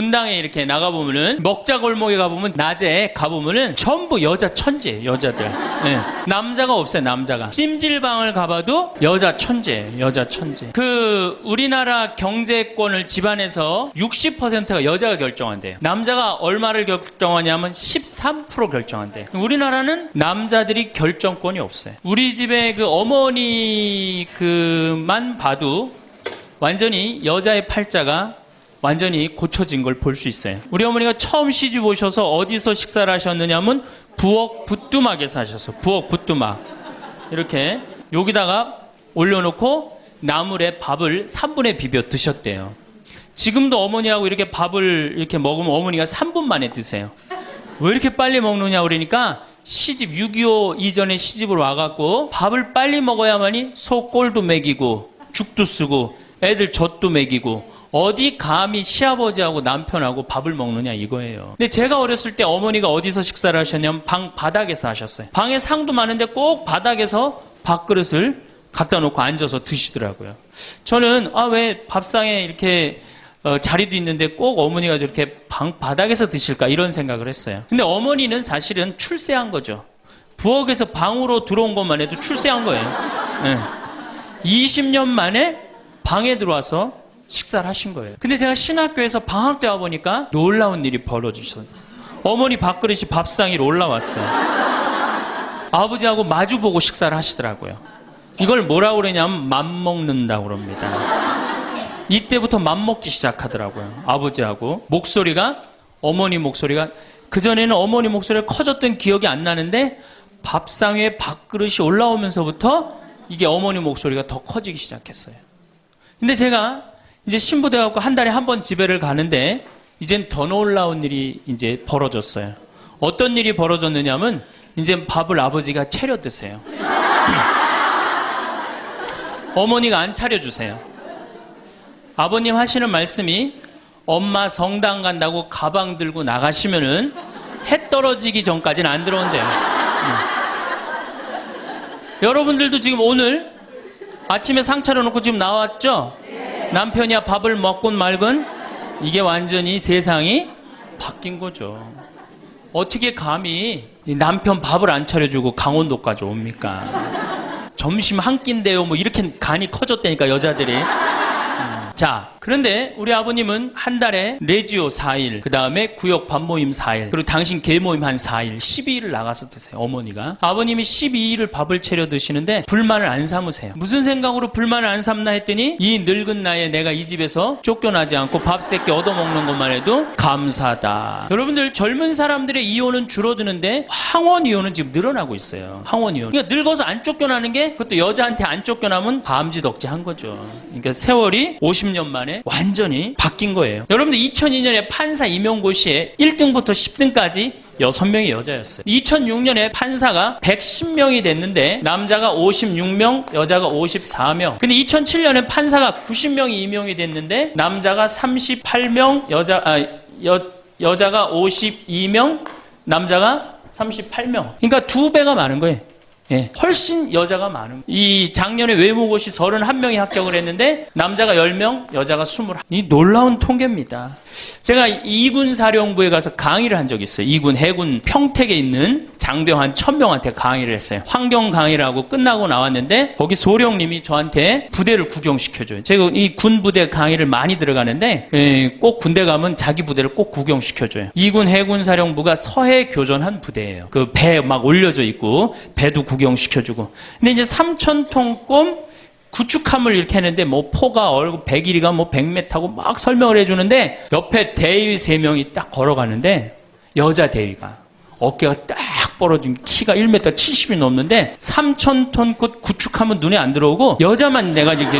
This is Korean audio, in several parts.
분당에 이렇게 나가보면은 먹자골목에 가보면 낮에 가보면은 전부 여자 천재예요. 여자들. 네. 남자가 없어요. 남자가. 찜질방을 가봐도 여자 천재예요. 여자 천재. 그 우리나라 경제권을 집안에서 60%가 여자가 결정한대요. 남자가 얼마를 결정하냐면 13% 결정한대요. 우리나라는 남자들이 결정권이 없어요. 우리 집에 그 어머니 그만 봐도 완전히 여자의 팔자가 완전히 고쳐진 걸 볼 수 있어요. 우리 어머니가 처음 시집 오셔서 어디서 식사를 하셨느냐면 부엌 부뚜막에서 하셨어요. 부엌 부뚜막. 이렇게 여기다가 올려놓고 나물에 밥을 3분에 비벼 드셨대요. 지금도 어머니하고 이렇게 밥을 이렇게 먹으면 어머니가 3분 만에 드세요. 왜 이렇게 빨리 먹느냐 그러니까 시집 6.25 이전에 시집을 와갖고 밥을 빨리 먹어야만이 소 꼴도 먹이고 죽도 쓰고 애들 젖도 먹이고 어디 감히 시아버지하고 남편하고 밥을 먹느냐 이거예요. 근데 제가 어렸을 때 어머니가 어디서 식사를 하셨냐면 방 바닥에서 하셨어요. 방에 상도 많은데 꼭 바닥에서 밥그릇을 갖다 놓고 앉아서 드시더라고요. 저는 왜 밥상에 이렇게 자리도 있는데 꼭 어머니가 저렇게 방 바닥에서 드실까 이런 생각을 했어요. 근데 어머니는 사실은 출세한 거죠. 부엌에서 방으로 들어온 것만 해도 출세한 거예요. 네. 20년 만에 방에 들어와서 식사를 하신 거예요. 근데 제가 신학교에서 방학 때 와보니까 놀라운 일이 벌어지셨어요. 어머니 밥그릇이 밥상 위로 올라왔어요. 아버지하고 마주보고 식사를 하시더라고요. 이걸 뭐라고 그러냐면 맘먹는다고 그럽니다. 이때부터 맘먹기 시작하더라고요. 아버지하고. 목소리가, 어머니 목소리가, 그전에는 어머니 목소리가 커졌던 기억이 안 나는데 밥상 위에 밥그릇이 올라오면서부터 이게 어머니 목소리가 더 커지기 시작했어요. 근데 제가 이제 신부돼갖고 한 달에 한 번 집에를 가는데 이젠 더 놀라운 일이 이제 벌어졌어요. 어떤 일이 벌어졌느냐면 이제 밥을 아버지가 차려 드세요. 어머니가 안 차려주세요. 아버님 하시는 말씀이 엄마 성당 간다고 가방 들고 나가시면은 해 떨어지기 전까지는 안 들어온대요. 여러분들도 지금 오늘 아침에 상 차려놓고 지금 나왔죠? 남편이야 밥을 먹곤 말건 이게 완전히 세상이 바뀐 거죠. 어떻게 감히 남편 밥을 안 차려주고 강원도까지 옵니까? 점심 한 끼인데요. 뭐 이렇게 간이 커졌다니까 여자들이. 자, 그런데 우리 아버님은 한 달에 레지오 4일, 그 다음에 구역 밥모임 4일, 그리고 당신 개모임 한 4일, 12일을 나가서 드세요, 어머니가. 아버님이 12일을 밥을 차려 드시는데 불만을 안 삼으세요. 무슨 생각으로 불만을 안 삼나 했더니 이 늙은 나이에 내가 이 집에서 쫓겨나지 않고 밥 세끼 얻어먹는 것만 해도 감사하다. 여러분들 젊은 사람들의 이혼은 줄어드는데 황혼 이혼은 지금 늘어나고 있어요. 황혼 이혼. 그러니까 늙어서 안 쫓겨나는 게 그것도 여자한테 안 쫓겨나면 감지덕지한 거죠. 그러니까 세월이 50년 만에 완전히 바뀐 거예요. 여러분들 2002년에 판사 임용고 시에 1등부터 10등까지 6명이 여자였어요. 2006년에 판사가 110명이 됐는데 남자가 56명, 여자가 54명. 근데 2007년에 판사가 90명이 임용이 됐는데 남자가 38명, 여자가 52명, 남자가 38명. 그러니까 2배가 많은 거예요. 예, 훨씬 여자가 많은. 이 작년에 외무고시 31명이 합격을 했는데 남자가 10명, 여자가 21. 이 놀라운 통계입니다. 제가 2군 사령부에 가서 강의를 한 적이 있어요. 2군 해군 평택에 있는 장병 한 1000명한테 강의를 했어요. 환경 강의를 하고 끝나고 나왔는데 거기 소령님이 저한테 부대를 구경시켜줘요. 제가 이 군 부대 강의를 많이 들어가는데 꼭 군대 가면 자기 부대를 꼭 구경시켜줘요. 2군 해군 사령부가 서해 교전한 부대예요. 그 배 막 올려져 있고 배도 구경시켜주고. 근데 이제 3,000톤급 구축함을 이렇게 했는데 뭐 포가 얼고 100일이가 뭐 100m고 막 설명을 해주는데 옆에 대위 3명이 딱 걸어가는데 여자 대위가 어깨가 딱 벌어진 키가 1m 70이 넘는데 3,000톤급 구축함은 눈에 안 들어오고 여자만 내가 이렇게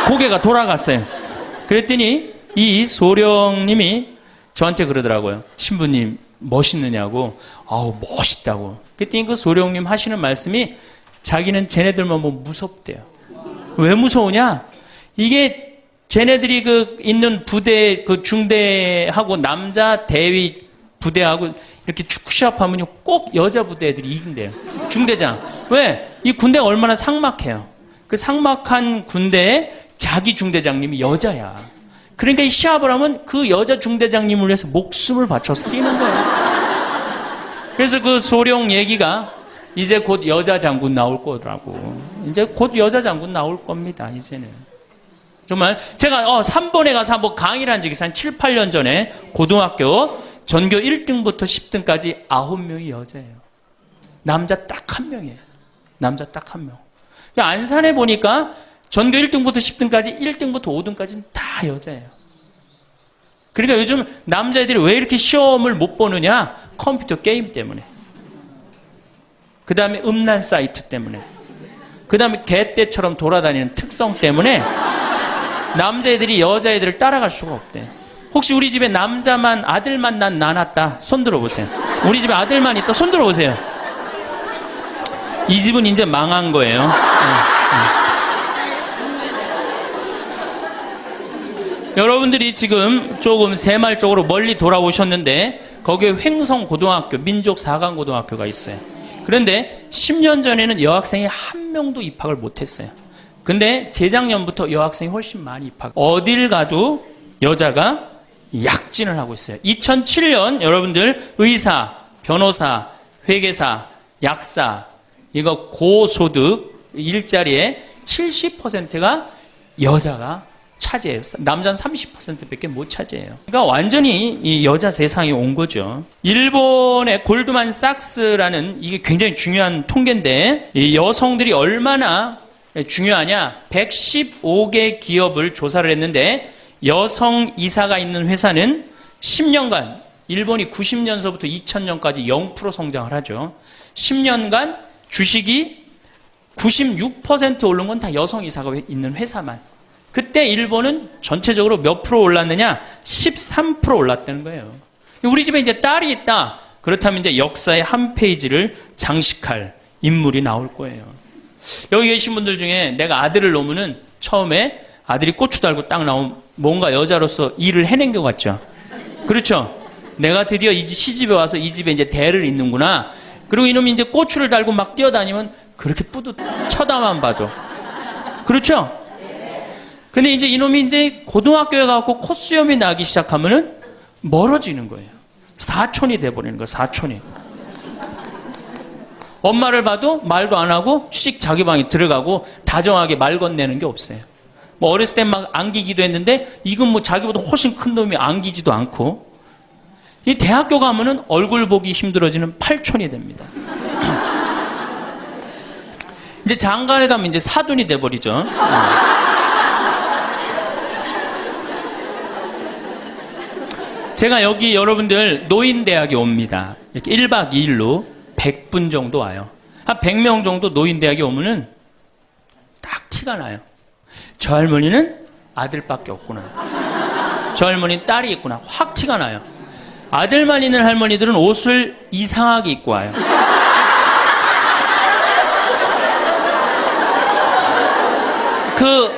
고개가 돌아갔어요. 그랬더니 이 소령님이 저한테 그러더라고요. 신부님 멋있느냐고. 아우 멋있다고. 그랬더니 그 소령님 하시는 말씀이 자기는 쟤네들만 보면 무섭대요. 왜 무서우냐? 이게 쟤네들이 그 있는 부대, 그 중대하고 남자 대위 부대하고 이렇게 축구 시합하면요 꼭 여자 부대 애들이 이긴대요. 중대장. 왜? 이 군대가 얼마나 삭막해요. 그 삭막한 군대에 자기 중대장님이 여자야. 그러니까 이 시합을 하면 그 여자 중대장님을 위해서 목숨을 바쳐서 뛰는 거예요. 그래서 그 소룡 얘기가 이제 곧 여자 장군 나올 거라고. 이제 곧 여자 장군 나올 겁니다, 이제는. 정말 제가 3번에 가서 한번 강의를 한 적이 있어요. 한 7, 8년 전에 고등학교 전교 1등부터 10등까지 9명이 여자예요. 남자 딱 1명이에요. 남자 딱 1명. 안산에 보니까 전교 1등부터 10등까지 1등부터 5등까지는 다 여자예요. 그러니까 요즘 남자애들이 왜 이렇게 시험을 못 보느냐? 컴퓨터 게임 때문에. 그 다음에 음란 사이트 때문에. 그 다음에 개떼처럼 돌아다니는 특성 때문에 남자애들이 여자애들을 따라갈 수가 없대. 혹시 우리 집에 남자만 아들만 난 낳았다 손 들어보세요. 우리 집에 아들만 있다 손 들어보세요. 이 집은 이제 망한 거예요. 여러분들이 지금 조금 새말적으로 멀리 돌아오셨는데 거기에 횡성고등학교, 민족 4강 고등학교가 있어요. 그런데 10년 전에는 여학생이 한 명도 입학을 못했어요. 근데 재작년부터 여학생이 훨씬 많이 입학. 어딜 가도 여자가 약진을 하고 있어요. 2007년 여러분들 의사, 변호사, 회계사, 약사, 이거 고소득 일자리에 70%가 여자가 차지해요. 남자는 30%밖에 못 차지해요. 그러니까 완전히 이 여자 세상이 온 거죠. 일본의 골드만삭스라는 이게 굉장히 중요한 통계인데 이 여성들이 얼마나 중요하냐? 115개 기업을 조사를 했는데 여성 이사가 있는 회사는 10년간 일본이 90년서부터 2000년까지 0% 성장을 하죠. 10년간 주식이 96% 오른 건 다 여성 이사가 있는 회사만. 그때 일본은 전체적으로 몇 프로 올랐느냐? 13% 올랐다는 거예요. 우리 집에 이제 딸이 있다. 그렇다면 이제 역사의 한 페이지를 장식할 인물이 나올 거예요. 여기 계신 분들 중에 내가 아들을 놓으면은 처음에 아들이 고추 달고 딱 나오면 뭔가 여자로서 일을 해낸 것 같죠? 그렇죠? 내가 드디어 이 시집에 와서 이 집에 이제 대를 잇는구나. 그리고 이놈이 이제 고추를 달고 막 뛰어다니면 그렇게 뿌듯 쳐다만 봐도. 그렇죠? 근데 이제 이놈이 이제 고등학교에 가고 콧수염이 나기 시작하면은 멀어지는 거예요. 사촌이 돼버리는 거예요, 사촌이. 엄마를 봐도 말도 안 하고 씩 자기 방에 들어가고 다정하게 말 건네는 게 없어요. 뭐 어렸을 땐 막 안기기도 했는데 이건 뭐 자기보다 훨씬 큰 놈이 안기지도 않고 이 대학교 가면은 얼굴 보기 힘들어지는 팔촌이 됩니다. 이제 장가를 가면 이제 사돈이 돼버리죠. 제가 여기 여러분들 노인대학에 옵니다. 이렇게 1박 2일로 100분 정도 와요. 한 100명 정도 노인대학에 오면은 딱 티가 나요. 저 할머니는 아들밖에 없구나. 저 할머니는 딸이 있구나. 확 티가 나요. 아들만 있는 할머니들은 옷을 이상하게 입고 와요. 그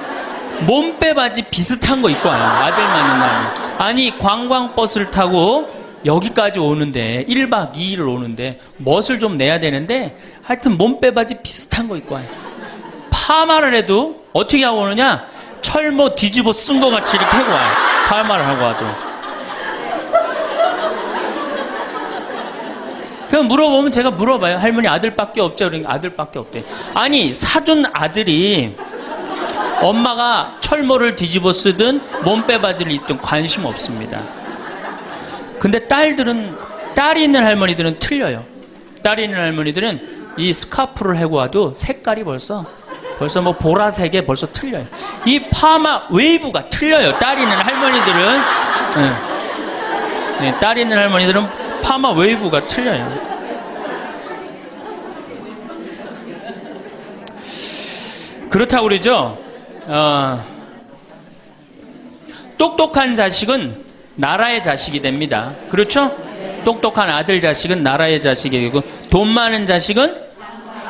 몸빼 바지 비슷한 거 입고 와요. 아들만 있는 할머니. 아니 관광버스를 타고 여기까지 오는데 1박 2일을 오는데 멋을 좀 내야 되는데 하여튼 몸빼 바지 비슷한 거 입고 와요. 파마를 해도 어떻게 하고 오느냐? 철모 뒤집어 쓴 거 같이 이렇게 하고 와요. 파마를 하고 와도. 그냥 물어보면 제가 물어봐요. 할머니 아들밖에 없죠? 그러니까 아들밖에 없대. 아니 사둔 아들이 엄마가 철모를 뒤집어 쓰든 몸빼 바지를 입든 관심 없습니다. 근데 딸이 있는 할머니들은 틀려요. 딸이 있는 할머니들은 이 스카프를 하고 와도 색깔이 벌써 뭐 보라색에 벌써 틀려요. 이 파마 웨이브가 틀려요. 딸이 있는 할머니들은. 네, 딸이 있는 할머니들은 파마 웨이브가 틀려요. 그렇다고 그러죠. 똑똑한 자식은 나라의 자식이 됩니다. 그렇죠? 똑똑한 아들 자식은 나라의 자식이 되고 돈 많은 자식은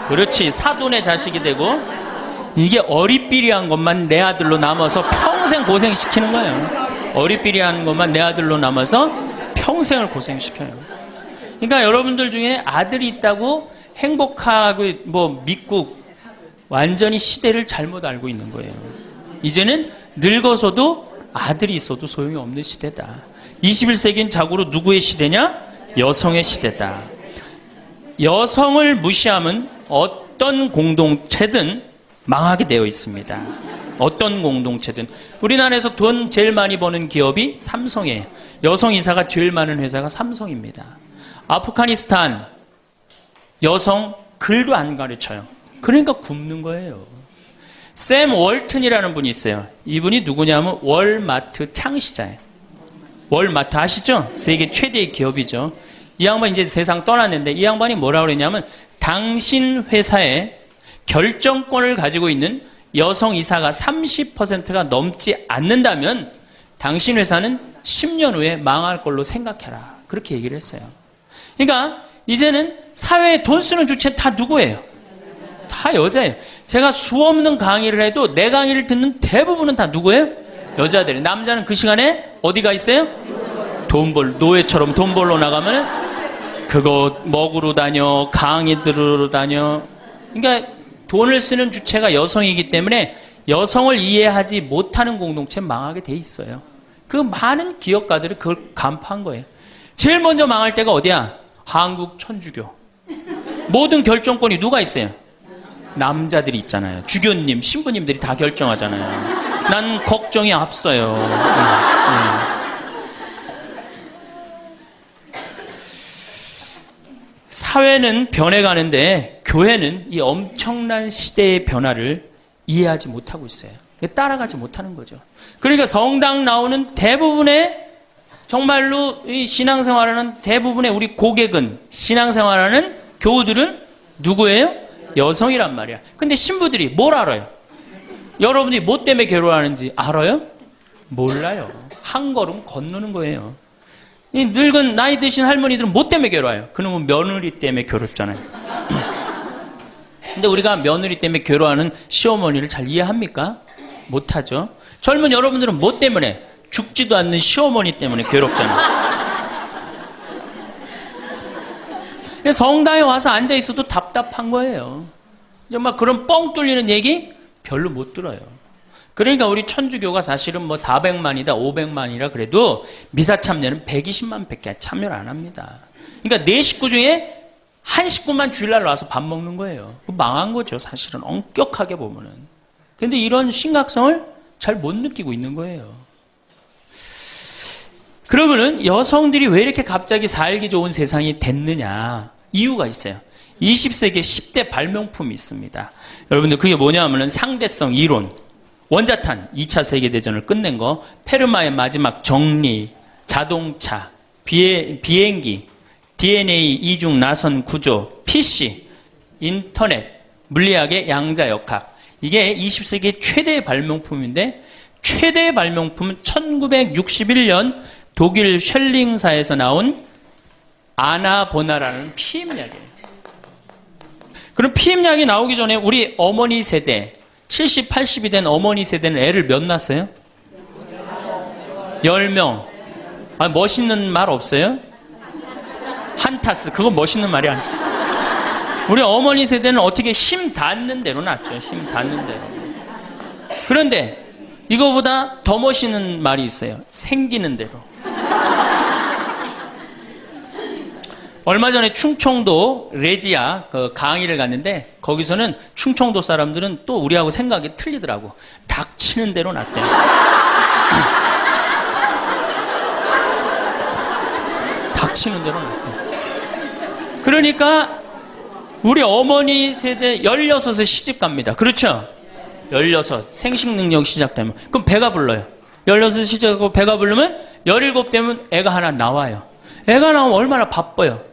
그렇지 사돈의 자식이 되고 이게 어리삐리한 것만 내 아들로 남아서 평생 고생시키는 거예요. 어리삐리한 것만 내 아들로 남아서 평생을 고생시켜요. 그러니까 여러분들 중에 아들이 있다고 행복하고 뭐 믿고 완전히 시대를 잘못 알고 있는 거예요. 이제는 늙어서도 아들이 있어도 소용이 없는 시대다. 21세기는 자고로 누구의 시대냐? 여성의 시대다. 여성을 무시하면 어떤 공동체든 망하게 되어 있습니다. 어떤 공동체든. 우리나라에서 돈 제일 많이 버는 기업이 삼성이에요. 여성 이사가 제일 많은 회사가 삼성입니다. 아프가니스탄 여성 글도 안 가르쳐요. 그러니까 굶는 거예요. 샘 월튼이라는 분이 있어요. 이분이 누구냐면 월마트 창시자예요. 월마트 아시죠? 세계 최대의 기업이죠. 이 양반이 이제 세상 떠났는데 이 양반이 뭐라고 그랬냐면 당신 회사에 결정권을 가지고 있는 여성 이사가 30%가 넘지 않는다면 당신 회사는 10년 후에 망할 걸로 생각해라. 그렇게 얘기를 했어요. 그러니까 이제는 사회에 돈 쓰는 주체는 다 누구예요? 다 여자예요. 제가 수없는 강의를 해도 내 강의를 듣는 대부분은 다 누구예요? 여자들이에요. 남자는 그 시간에 어디가 있어요? 노예처럼 돈 벌러 나가면 그거 먹으러 다녀, 강의 들으러 다녀. 그러니까 돈을 쓰는 주체가 여성이기 때문에 여성을 이해하지 못하는 공동체는 망하게 돼 있어요. 그 많은 기업가들이 그걸 간파한 거예요. 제일 먼저 망할 때가 어디야? 한국 천주교. 모든 결정권이 누가 있어요? 남자들이 있잖아요. 주교님, 신부님들이 다 결정하잖아요. 난 걱정이 앞서요. 사회는 변해가는데 교회는 이 엄청난 시대의 변화를 이해하지 못하고 있어요. 따라가지 못하는 거죠. 그러니까 성당 나오는 대부분의 정말로 이 신앙생활하는 대부분의 우리 고객은 신앙생활하는 교우들은 누구예요? 여성이란 말이야. 근데 신부들이 뭘 알아요? 여러분이 뭐 때문에 괴로워하는지 알아요? 몰라요. 한 걸음 건너는 거예요. 이 늙은 나이 드신 할머니들은 뭐 때문에 괴로워요? 그놈은 며느리 때문에 괴롭잖아요. 근데 우리가 며느리 때문에 괴로워하는 시어머니를 잘 이해합니까? 못하죠. 젊은 여러분들은 뭐 때문에? 죽지도 않는 시어머니 때문에 괴롭잖아요. 성당에 와서 앉아 있어도 답답한 거예요. 정말 그런 뻥 뚫리는 얘기 별로 못 들어요. 그러니까 우리 천주교가 사실은 뭐 400만이다 500만이라 그래도 미사 참여는 120만 밖에 참여를 안 합니다. 그러니까 네 식구 중에 한 식구만 주일날 와서 밥 먹는 거예요. 망한 거죠, 사실은. 엄격하게 보면은. 근데 이런 심각성을 잘 못 느끼고 있는 거예요. 그러면은 여성들이 왜 이렇게 갑자기 살기 좋은 세상이 됐느냐? 이유가 있어요. 20세기에 10대 발명품이 있습니다. 여러분들 그게 뭐냐 하면은 상대성 이론, 원자탄 2차 세계대전을 끝낸 거, 페르마의 마지막 정리, 자동차, 비행기, DNA 이중 나선 구조, PC, 인터넷, 물리학의 양자역학. 이게 20세기 최대의 발명품인데 최대의 발명품은 1961년 독일 쉘링사에서 나온 아나보나라는 피임약이에요. 그럼 피임약이 나오기 전에 우리 어머니 세대, 70, 80이 된 어머니 세대는 애를 몇 낳았어요? 10명. 아, 멋있는 말 없어요? 한타스. 그건 멋있는 말이 아니에요. 우리 어머니 세대는 어떻게 힘 닿는 대로 낳죠. 힘 닿는 대로. 그런데 이거보다 더 멋있는 말이 있어요. 생기는 대로. 얼마 전에 충청도 레지아 그 강의를 갔는데 거기서는 충청도 사람들은 또 우리하고 생각이 틀리더라고. 닥치는 대로 낳대. 닥치는 대로 낳대. 그러니까 우리 어머니 세대 16에 시집 갑니다. 그렇죠? 16 생식 능력 시작되면 그럼 배가 불러요. 16 시작하고 배가 부르면 17 되면 애가 하나 나와요. 애가 나오면 얼마나 바빠요.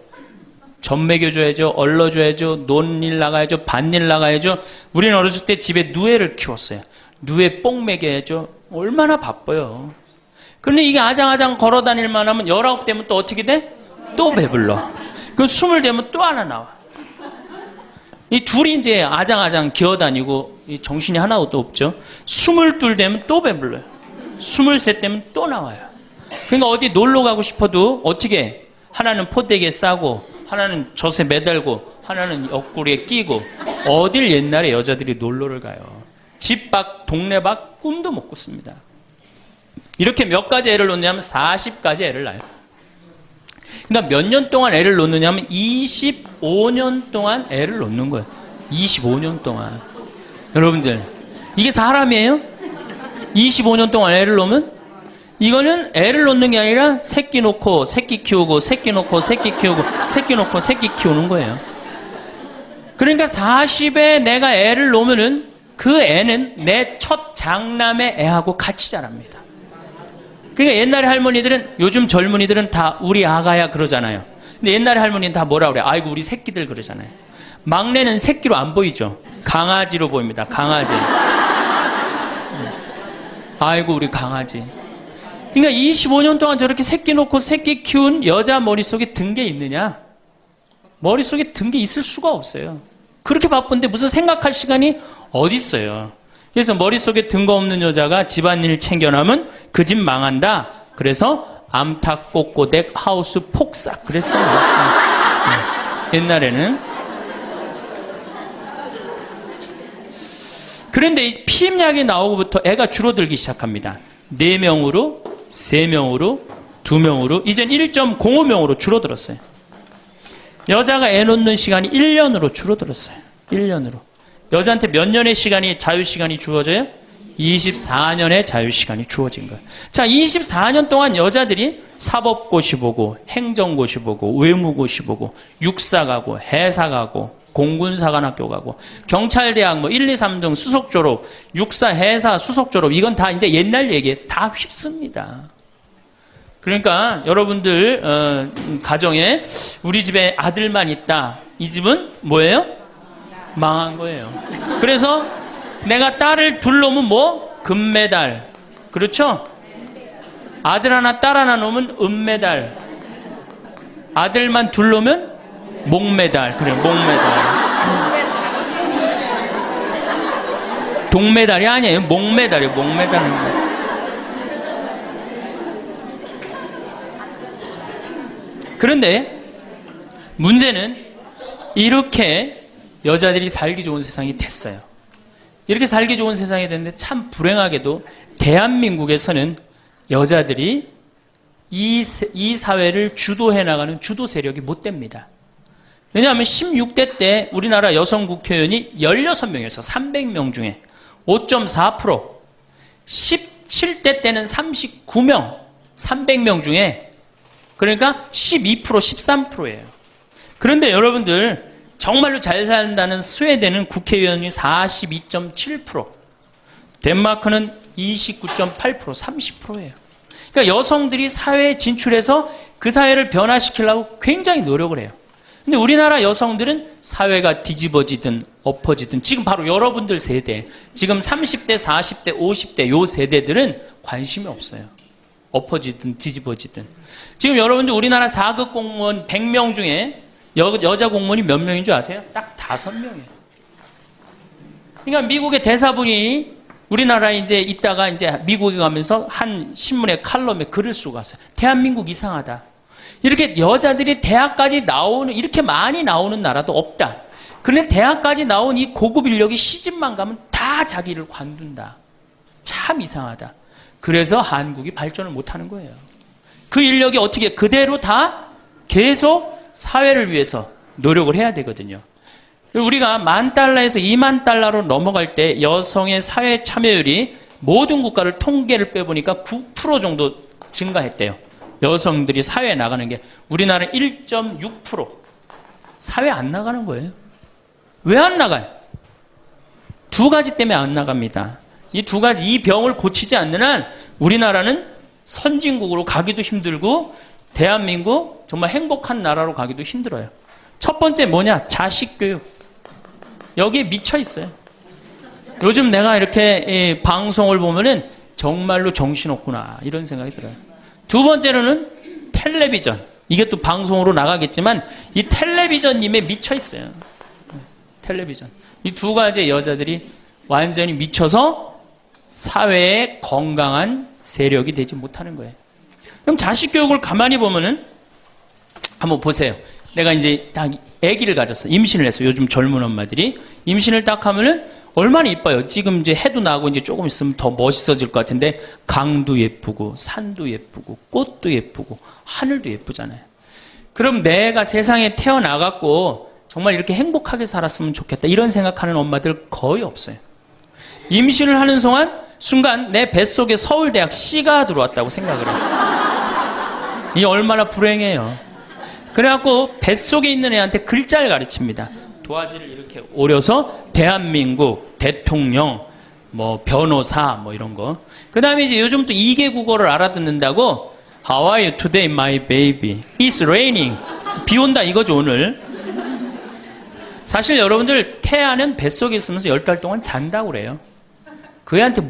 젖 먹여줘야죠. 얼러줘야죠. 논일 나가야죠. 밭일 나가야죠. 우리는 어렸을 때 집에 누에를 키웠어요. 누에 뽕 먹여야죠. 얼마나 바빠요. 그런데 이게 아장아장 걸어다닐만 하면 19 되면 또 어떻게 돼? 또 배불러. 그럼 20 되면 또 하나 나와. 이 둘이 이제 아장아장 기어다니고 정신이 하나도 없죠. 22 되면 또 배불러요. 23 되면 또 나와요. 그러니까 어디 놀러 가고 싶어도 어떻게 하나는 포대기에 싸고 하나는 젖에 매달고 하나는 옆구리에 끼고 어딜 옛날에 여자들이 놀러를 가요. 집 밖 동네 밖 꿈도 못 꿨습니다. 이렇게 몇 가지 애를 놓느냐면 40가지 애를 낳아요. 그러니까 몇 년 동안 애를 놓느냐면 25년 동안 애를 놓는 거예요. 25년 동안. 여러분들, 이게 사람이에요? 25년 동안 애를 놓으면? 이거는 애를 놓는 게 아니라 새끼 놓고 새끼 키우고 새끼 놓고 새끼 키우고 새끼 놓고 새끼 키우는 거예요. 그러니까 40에 내가 애를 놓으면은 그 애는 내 첫 장남의 애하고 같이 자랍니다. 그러니까 옛날에 할머니들은, 요즘 젊은이들은 다 우리 아가야 그러잖아요. 근데 옛날에 할머니는 다 뭐라 그래요? 아이고 우리 새끼들 그러잖아요. 막내는 새끼로 안 보이죠. 강아지로 보입니다. 강아지. 아이고 우리 강아지. 그러니까 25년 동안 저렇게 새끼 놓고 새끼 키운 여자 머릿속에 든 게 있느냐? 머릿속에 든 게 있을 수가 없어요. 그렇게 바쁜데 무슨 생각할 시간이 어디 있어요. 그래서 머릿속에 든 거 없는 여자가 집안일 챙겨나면 그 집 망한다. 그래서 암탉 꼬꼬댁 하우스 폭삭 그랬어요. 옛날에는. 그런데 이 피임약이 나오고부터 애가 줄어들기 시작합니다. 4명으로, 3명으로, 2명으로, 이젠 1.05명으로 줄어들었어요. 여자가 애 놓는 시간이 1년으로 줄어들었어요. 1년으로. 여자한테 몇 년의 시간이, 자유시간이 주어져요? 24년의 자유시간이 주어진 거예요. 자, 24년 동안 여자들이 사법고시 보고, 행정고시 보고, 외무고시 보고, 육사 가고, 해사 가고, 공군사관학교 가고, 경찰대학 뭐 1, 2, 3등 수석 졸업, 육사, 해사, 수석 졸업, 이건 다 이제 옛날 얘기에 다 휩습니다. 그러니까 여러분들 가정에 우리 집에 아들만 있다. 이 집은 뭐예요? 망한 거예요. 그래서 내가 딸을 둘 놓으면 뭐? 금메달. 그렇죠? 아들 하나 딸 하나 놓으면 은메달. 아들만 둘 놓으면 목메달. 그래, 목메달. 동메달이 아니에요. 목메달이에요. 목메달은. 그런데 문제는 이렇게 여자들이 살기 좋은 세상이 됐어요. 이렇게 살기 좋은 세상이 됐는데 참 불행하게도 대한민국에서는 여자들이 이 사회를 주도해 나가는 주도 세력이 못 됩니다. 왜냐하면 16대 때 우리나라 여성 국회의원이 16명에서 300명 중에 5.4%, 17대 때는 39명, 300명 중에 그러니까 12%, 13%예요. 그런데 여러분들 정말로 잘 산다는 스웨덴은 국회의원이 42.7%, 덴마크는 29.8%, 30%예요. 그러니까 여성들이 사회에 진출해서 그 사회를 변화시키려고 굉장히 노력을 해요. 근데 우리나라 여성들은 사회가 뒤집어지든 엎어지든 지금 바로 여러분들 세대, 지금 30대, 40대, 50대 요 세대들은 관심이 없어요. 엎어지든 뒤집어지든. 지금 여러분들 우리나라 4급 공무원 100명 중에 여자 공무원이 몇 명인 줄 아세요? 딱 5명이에요. 그러니까 미국의 대사분이 우리나라에 이제 있다가 이제 미국에 가면서 한 신문의 칼럼에 글을 쓰고 갔어요. 대한민국 이상하다. 이렇게 여자들이 대학까지 나오는, 이렇게 많이 나오는 나라도 없다. 그런데 대학까지 나온 이 고급 인력이 시집만 가면 다 자기를 관둔다. 참 이상하다. 그래서 한국이 발전을 못하는 거예요. 그 인력이 어떻게 그대로 다 계속 사회를 위해서 노력을 해야 되거든요. 우리가 $10,000에서 $20,000로 넘어갈 때 여성의 사회 참여율이 모든 국가를 통계를 빼보니까 9% 정도 증가했대요. 여성들이 사회에 나가는 게. 우리나라는 1.6%. 사회 안 나가는 거예요. 왜 안 나가요? 2가지 때문에 안 나갑니다. 이 2가지, 이 병을 고치지 않는 한 우리나라는 선진국으로 가기도 힘들고 대한민국 정말 행복한 나라로 가기도 힘들어요. 첫 번째 뭐냐? 자식교육. 여기에 미쳐 있어요. 요즘 내가 이렇게 방송을 보면은 정말로 정신없구나 이런 생각이 들어요. 두 번째로는 텔레비전. 이게 또 방송으로 나가겠지만 이 텔레비전님에 미쳐 있어요. 텔레비전. 이 2가지 여자들이 완전히 미쳐서 사회에 건강한 세력이 되지 못하는 거예요. 그럼 자식 교육을 가만히 보면은 한번 보세요. 내가 이제 딱 아기를 가졌어. 임신을 했어. 요즘 젊은 엄마들이 임신을 딱 하면은 얼마나 이뻐요. 지금 이제 해도 나고 이제 조금 있으면 더 멋있어질 것 같은데 강도 예쁘고 산도 예쁘고 꽃도 예쁘고 하늘도 예쁘잖아요. 그럼 내가 세상에 태어나갖고 정말 이렇게 행복하게 살았으면 좋겠다 이런 생각하는 엄마들 거의 없어요. 임신을 하는 순간 내 뱃속에 서울대학 C가 들어왔다고 생각을 해요. 이 얼마나 불행해요. 그래갖고 뱃속에 있는 애한테 글자를 가르칩니다. 도화지를 이렇게 오려서 대한민국, 대통령, 뭐 변호사 뭐 이런 거. 그 다음에 이제 요즘 또 2개 국어를 알아듣는다고 How are you today, my baby? It's raining. 비 온다 이거죠 오늘. 사실 여러분들 태아는 뱃속에 있으면서 10달 동안 잔다고 그래요. 그 애한테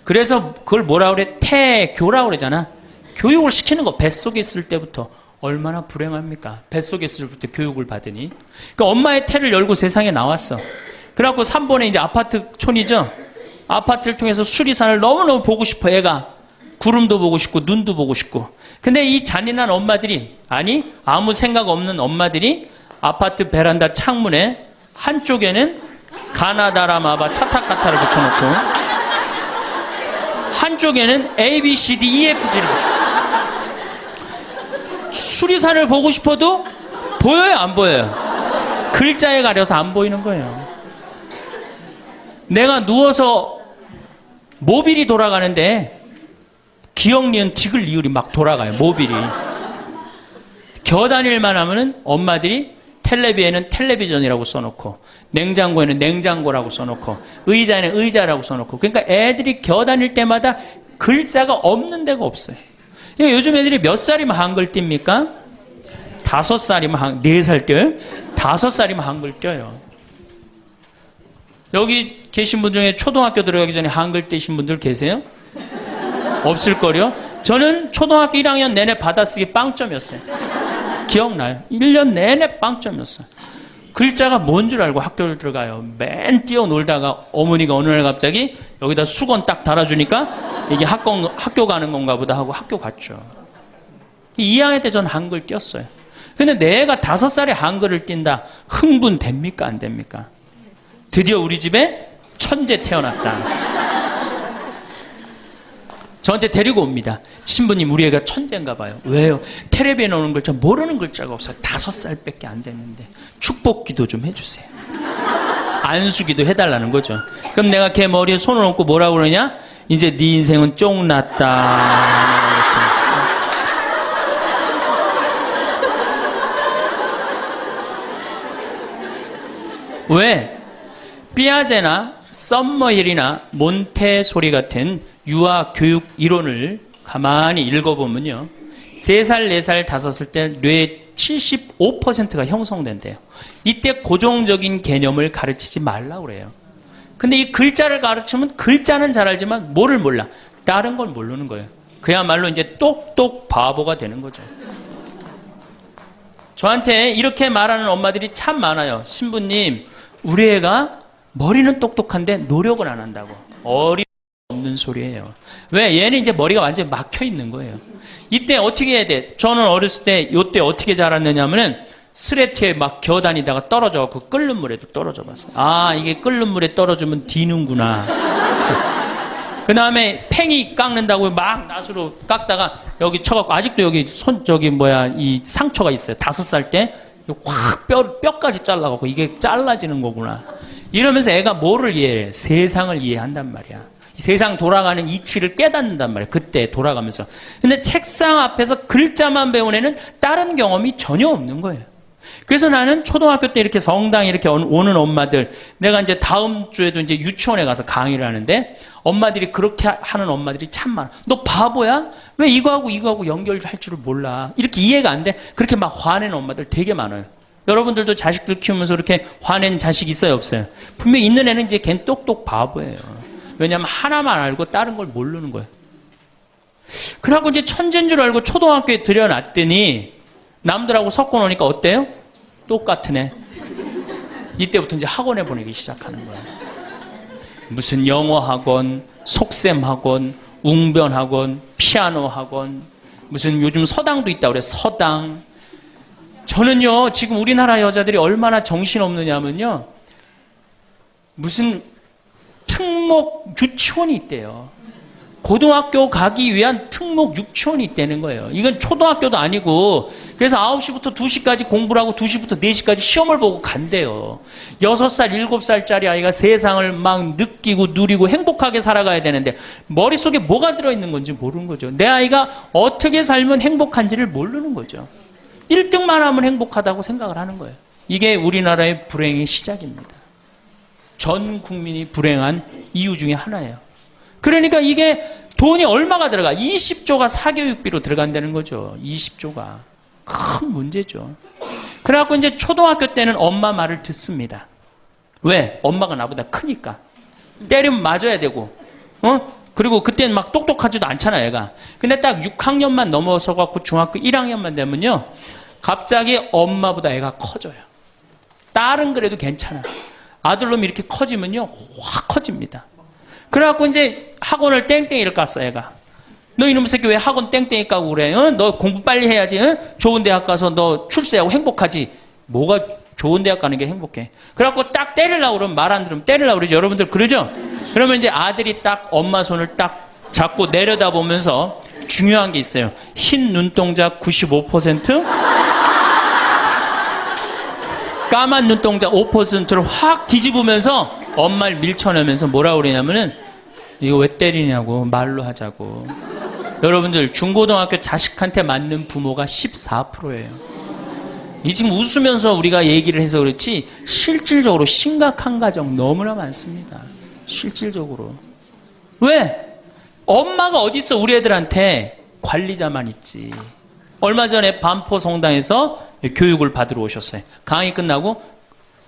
그래서 그걸 뭐라 그래? 태교라고 그러잖아. 교육을 시키는 거 뱃속에 있을 때부터. 얼마나 불행합니까? 뱃속에 있을 때부터 교육을 받으니. 그러니까 엄마의 태를 열고 세상에 나왔어. 그래갖고 3번에 이제 아파트촌이죠. 아파트를 통해서 수리산을 너무너무 보고 싶어 애가. 구름도 보고 싶고 눈도 보고 싶고. 근데 이 잔인한 엄마들이 아무 생각 없는 엄마들이 아파트 베란다 창문에 한쪽에는 가나다라마바 차타카타를 붙여놓고 한쪽에는 A, B, C, D, E, F, G를 붙여놓고 수리산을 보고 싶어도 보여요 안 보여요? 글자에 가려서 안 보이는 거예요. 내가 누워서 모빌이 돌아가는데 기억 니은 디귿 리을이 막 돌아가요. 모빌이 겨다닐만 하면은 엄마들이 텔레비에는 텔레비전이라고 써놓고 냉장고에는 냉장고라고 써놓고 의자에는 의자라고 써놓고 그러니까 애들이 겨다닐 때마다 글자가 없는 데가 없어요. 그러니까 요즘 애들이 몇 살이면 한글 띱니까? 5살이면 4살 띄어요? 5살이면 한글 띄어요. 여기 계신 분 중에 초등학교 들어가기 전에 한글 띄신 분들 계세요? 없을걸요? 저는 초등학교 1학년 내내 받아쓰기 빵점이었어요. 기억나요? 1년 내내 빵점이었어요. 글자가 뭔 줄 알고 학교를 들어가요. 맨 뛰어놀다가 어머니가 어느 날 갑자기 여기다 수건 딱 달아주니까 이게 학교 가는 건가 보다 하고 학교 갔죠. 2학년 때 전 한글 띄었어요. 근데 내가 5살에 한글을 띈다. 흥분됩니까? 안 됩니까? 드디어 우리 집에 천재 태어났다. 저한테 데리고 옵니다. 신부님 우리 애가 천재인가 봐요. 왜요? 텔레비에 나오는 글자 모르는 글자가 없어요. 5살밖에 안 됐는데 축복기도 좀 해주세요. 안수기도 해달라는 거죠. 그럼 내가 걔 머리에 손을 얹고 뭐라고 그러냐? 이제 네 인생은 쫑났다. 왜? 삐아제나 썸머힐이나 몬테소리 같은 유아 교육 이론을 가만히 읽어보면요. 3살, 4살, 5살 때 뇌의 75%가 형성된대요. 이때 고정적인 개념을 가르치지 말라고 그래요. 근데 이 글자를 가르치면 글자는 잘 알지만 뭐를 몰라. 다른 걸 모르는 거예요. 그야말로 이제 똑똑 바보가 되는 거죠. 저한테 이렇게 말하는 엄마들이 참 많아요. 신부님, 우리 애가 머리는 똑똑한데 노력을 안 한다고. 없는 소리예요. 왜? 얘는 이제 머리가 완전히 막혀 있는 거예요. 이때 어떻게 해야 돼? 저는 어렸을 때 요때 어떻게 자랐느냐면은 스레트에 막 겨다니다가 떨어져갖고 끓는 물에도 떨어져 봤어요. 아, 이게 끓는 물에 떨어지면 디는구나. 그 다음에 팽이 깎는다고 막 낫으로 깎다가 여기 쳐갖고 아직도 여기 이 상처가 있어요. 5살 때 확 뼈까지 잘라갖고 이게 잘라지는 거구나. 이러면서 애가 뭐를 이해해? 세상을 이해한단 말이야. 세상 돌아가는 이치를 깨닫는단 말이에요. 그때 돌아가면서. 근데 책상 앞에서 글자만 배운 애는 다른 경험이 전혀 없는 거예요. 그래서 나는 초등학교 때 이렇게 성당에 이렇게 오는 엄마들, 내가 이제 다음 주에도 이제 유치원에 가서 강의를 하는데 엄마들이 그렇게 하는 엄마들이 참 많아. 너 바보야? 왜 이거하고 연결할 줄을 몰라? 이렇게 이해가 안 돼? 그렇게 막 화내는 엄마들 되게 많아요. 여러분들도 자식들 키우면서 이렇게 화낸 자식 있어요, 없어요? 분명히 있는 애는 이제 걔는 똑똑 바보예요. 왜냐하면 하나만 알고 다른 걸 모르는 거예요. 그래갖고 이제 천재인 줄 알고 초등학교에 들여놨더니 남들하고 섞어 놓으니까 어때요? 똑같은 애. 이때부터 이제 학원에 보내기 시작하는 거예요. 무슨 영어 학원, 속셈 학원, 웅변 학원, 피아노 학원, 무슨 요즘 서당도 있다고 그래. 서당. 저는요, 지금 우리나라 여자들이 얼마나 정신없느냐면요. 무슨 특목 유치원이 있대요. 고등학교 가기 위한 특목 유치원이 있다는 거예요. 이건 초등학교도 아니고, 그래서 9시부터 2시까지 공부를 하고 2시부터 4시까지 시험을 보고 간대요. 6살, 7살짜리 아이가 세상을 막 느끼고 누리고 행복하게 살아가야 되는데 머릿속에 뭐가 들어있는 건지 모르는 거죠. 내 아이가 어떻게 살면 행복한지를 모르는 거죠. 1등만 하면 행복하다고 생각을 하는 거예요. 이게 우리나라의 불행의 시작입니다. 전 국민이 불행한 이유 중에 하나예요. 그러니까 이게 돈이 얼마가 들어가? 20조가 사교육비로 들어간다는 거죠. 20조가. 큰 문제죠. 그래갖고 이제 초등학교 때는 엄마 말을 듣습니다. 왜? 엄마가 나보다 크니까. 때리면 맞아야 되고, 그리고 그때는 막 똑똑하지도 않잖아, 얘가. 근데 딱 6학년만 넘어서갖고 중학교 1학년만 되면요. 갑자기 엄마보다 애가 커져요. 딸은 그래도 괜찮아. 아들놈이 이렇게 커지면요. 확 커집니다. 그래갖고 이제 학원을 땡땡이를 깠어, 애가. 너 이놈의 새끼 왜 학원 땡땡이 까고 그래? 너 공부 빨리 해야지. 좋은 대학 가서 너 출세하고 행복하지. 뭐가 좋은 대학 가는 게 행복해. 그래갖고 딱 때리려고 그러면 말 안 들으면 때리려고 그러죠. 여러분들 그러죠? 그러면 이제 아들이 딱 엄마 손을 딱 잡고 내려다보면서 중요한 게 있어요. 흰 눈동자 95%, 까만 눈동자 5%를 확 뒤집으면서 엄마를 밀쳐내면서 뭐라 그러냐면은 이거 왜 때리냐고 말로 하자고. 여러분들 중고등학교 자식한테 맞는 부모가 14%예요. 이 지금 웃으면서 우리가 얘기를 해서 그렇지 실질적으로 심각한 가정 너무나 많습니다. 실질적으로. 왜? 엄마가 어디 있어 우리 애들한테 관리자만 있지. 얼마 전에 반포 성당에서 교육을 받으러 오셨어요. 강의 끝나고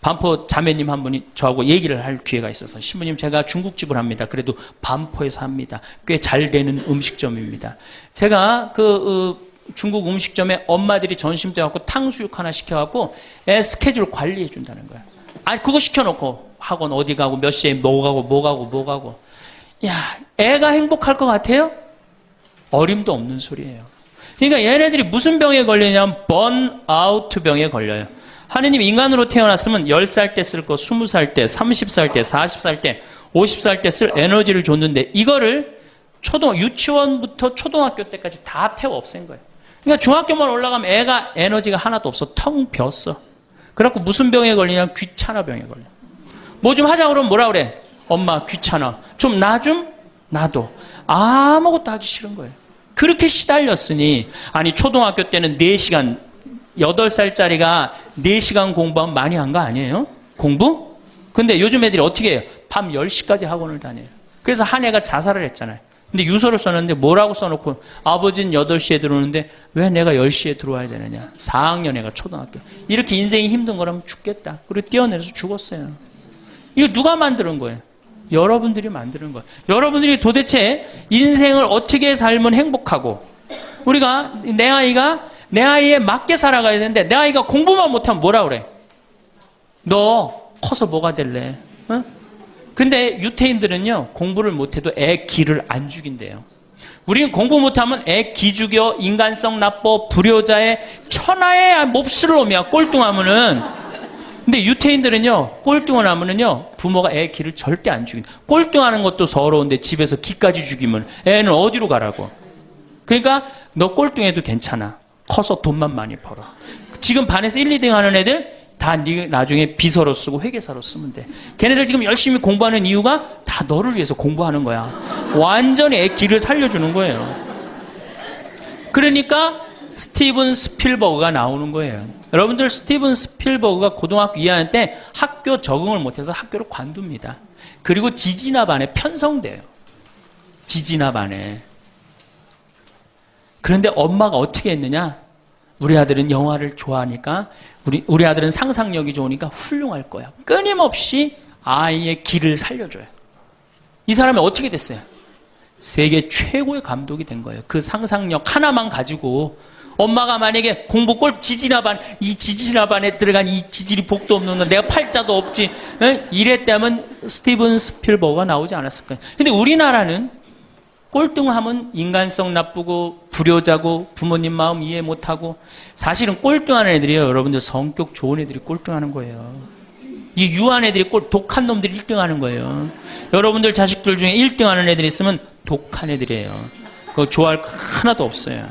반포 자매님 한 분이 저하고 얘기를 할 기회가 있어서 신부님 제가 중국집을 합니다. 그래도 반포에서 합니다. 꽤 잘 되는 음식점입니다. 제가 중국 음식점에 엄마들이 점심 때 갖고 탕수육 하나 시켜갖고 애 스케줄 관리해 준다는 거야. 아니 그거 시켜놓고 학원 어디 가고 몇 시에 뭐 가고 야 애가 행복할 것 같아요? 어림도 없는 소리예요. 그러니까 얘네들이 무슨 병에 걸리냐면 번아웃 병에 걸려요. 하느님이 인간으로 태어났으면 10살 때 쓸 거 20살 때, 30살 때, 40살 때, 50살 때 쓸 에너지를 줬는데 이거를 유치원부터 초등학교 때까지 다 태워 없앤 거예요. 그러니까 중학교만 올라가면 애가 에너지가 하나도 없어. 텅 비었어. 그래갖고 무슨 병에 걸리냐면 귀찮아 병에 걸려. 뭐 좀 하자 그러면 뭐라 그래? 엄마 귀찮아. 좀 나 좀? 나도. 아무것도 하기 싫은 거예요. 그렇게 시달렸으니 아니 초등학교 때는 4시간 8살짜리가 4시간 공부하면 많이 한 거 아니에요? 공부? 근데 요즘 애들이 어떻게 해요? 밤 10시까지 학원을 다녀요. 그래서 한 애가 자살을 했잖아요. 근데 유서를 써놨는데 뭐라고 써놓고 아버지는 8시에 들어오는데 왜 내가 10시에 들어와야 되느냐. 4학년 애가 초등학교. 이렇게 인생이 힘든 거라면 죽겠다. 그리고 뛰어내려서 죽었어요. 이거 누가 만드는 거예요? 여러분들이 만드는 거예요. 여러분들이 도대체 인생을 어떻게 살면 행복하고 우리가 내 아이에 맞게 살아가야 되는데 내 아이가 공부만 못하면 뭐라 그래? 너 커서 뭐가 될래? 어? 근데 유태인들은요 공부를 못해도 애 기를 안 죽인대요. 우리는 공부 못하면 애 기 죽여 인간성 나빠 불효자의 천하의 몹쓸 놈이야 꼴뚱하면은. 근데 유태인들은요 꼴등을 하면은요 부모가 애 기를 절대 안 죽인다. 꼴등하는 것도 서러운데 집에서 기까지 죽이면 애는 어디로 가라고. 그러니까 너 꼴등해도 괜찮아. 커서 돈만 많이 벌어. 지금 반에서 1, 2등 하는 애들 다 나중에 비서로 쓰고 회계사로 쓰면 돼. 걔네들 지금 열심히 공부하는 이유가 다 너를 위해서 공부하는 거야. 완전히 애 기를 살려주는 거예요. 그러니까 스티븐 스필버그가 나오는 거예요. 여러분들 스티븐 스필버그가 고등학교 2학년 때 학교 적응을 못해서 학교를 관둡니다. 그리고 지지나 반에 편성돼요. 지지나 반에. 그런데 엄마가 어떻게 했느냐? 우리 아들은 영화를 좋아하니까 우리 아들은 상상력이 좋으니까 훌륭할 거야. 끊임없이 아이의 길을 살려줘요. 이 사람이 어떻게 됐어요? 세계 최고의 감독이 된 거예요. 그 상상력 하나만 가지고 엄마가 만약에 공부 꼴 지지나반 이 지지나반에 들어간 이 지질이 복도 없는 건 내가 팔자도 없지 이랬다면 스티븐 스필버그가 나오지 않았을 거예요. 근데 우리나라는 꼴등하면 인간성 나쁘고 불효자고 부모님 마음 이해 못하고 사실은 꼴등하는 애들이요. 여러분들 성격 좋은 애들이 꼴등하는 거예요. 이 유한 애들이 꼴 독한 놈들이 1등 하는 거예요. 여러분들 자식들 중에 1등 하는 애들이 있으면 독한 애들이에요. 그거 좋아할 거 하나도 없어요.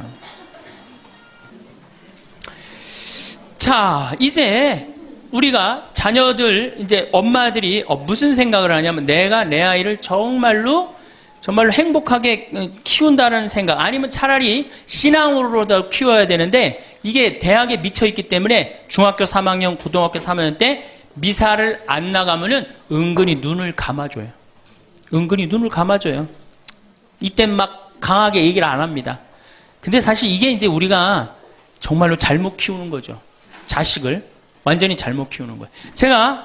자, 이제 우리가 자녀들, 이제 엄마들이 무슨 생각을 하냐면 내가 내 아이를 정말로 행복하게 키운다는 생각, 아니면 차라리 신앙으로도 키워야 되는데 이게 대학에 미쳐있기 때문에 중학교 3학년, 고등학교 3학년 때 미사를 안 나가면은 은근히 눈을 감아줘요. 은근히 눈을 감아줘요. 이땐 막 강하게 얘기를 안 합니다. 근데 사실 이게 이제 우리가 정말로 잘못 키우는 거죠. 자식을 완전히 잘못 키우는 거예요.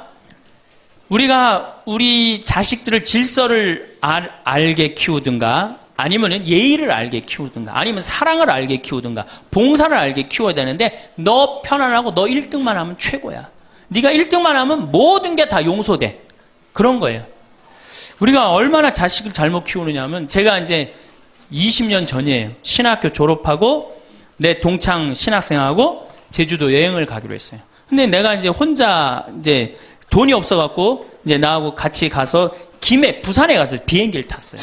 우리가 우리 자식들을 질서를 알게 키우든가, 아니면 예의를 알게 키우든가, 아니면 사랑을 알게 키우든가, 봉사를 알게 키워야 되는데 너 편안하고 너 1등만 하면 최고야. 네가 1등만 하면 모든 게 다 용서돼. 그런 거예요. 우리가 얼마나 자식을 잘못 키우느냐 하면, 제가 이제 20년 전이에요. 신학교 졸업하고 내 동창 신학생하고 제주도 여행을 가기로 했어요. 근데 내가 이제 혼자 이제 돈이 없어갖고 이제 나하고 같이 가서 부산에 가서 비행기를 탔어요.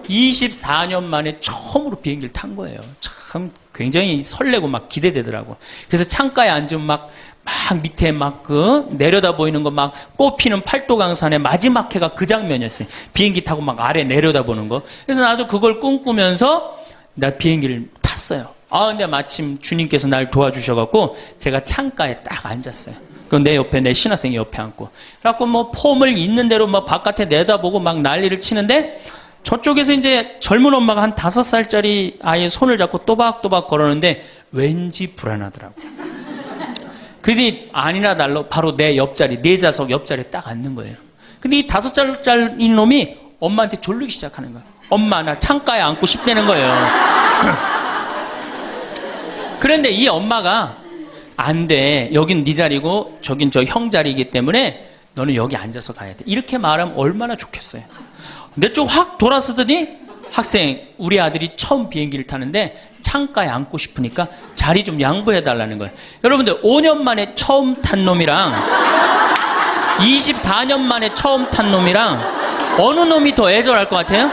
24년 만에 처음으로 비행기를 탄 거예요. 참 굉장히 설레고 막 기대되더라고. 그래서 창가에 앉으면 막 밑에 내려다 보이는 거 막 꽃피는 팔도강산의 마지막 해가 그 장면이었어요. 비행기 타고 막 아래 내려다 보는 거. 그래서 나도 그걸 꿈꾸면서 나 비행기를 탔어요. 근데 마침 주님께서 날 도와주셔갖고 제가 창가에 딱 앉았어요. 그 내 옆에 내 신학생이 옆에 앉고. 그래갖고 폼을 있는 대로 바깥에 내다보고 막 난리를 치는데, 저쪽에서 이제 젊은 엄마가 한 5살짜리 아이의 손을 잡고 또박또박 걸었는데 왠지 불안하더라고요. 그러더니 아니나 달라 바로 내 옆자리, 내 좌석 옆자리에 딱 앉는 거예요. 근데 이 5살짜리 놈이 엄마한테 졸리기 시작하는 거예요. 엄마, 나 창가에 앉고 싶다는 거예요. 그런데 이 엄마가 안 돼. 여긴 네 자리고 저긴 저 형 자리이기 때문에 너는 여기 앉아서 가야 돼. 이렇게 말하면 얼마나 좋겠어요. 내 쪽 확 돌아서더니, 학생, 우리 아들이 처음 비행기를 타는데 창가에 앉고 싶으니까 자리 좀 양보해 달라는 거예요. 여러분들 5년 만에 처음 탄 놈이랑 24년 만에 처음 탄 놈이랑 어느 놈이 더 애절할 것 같아요?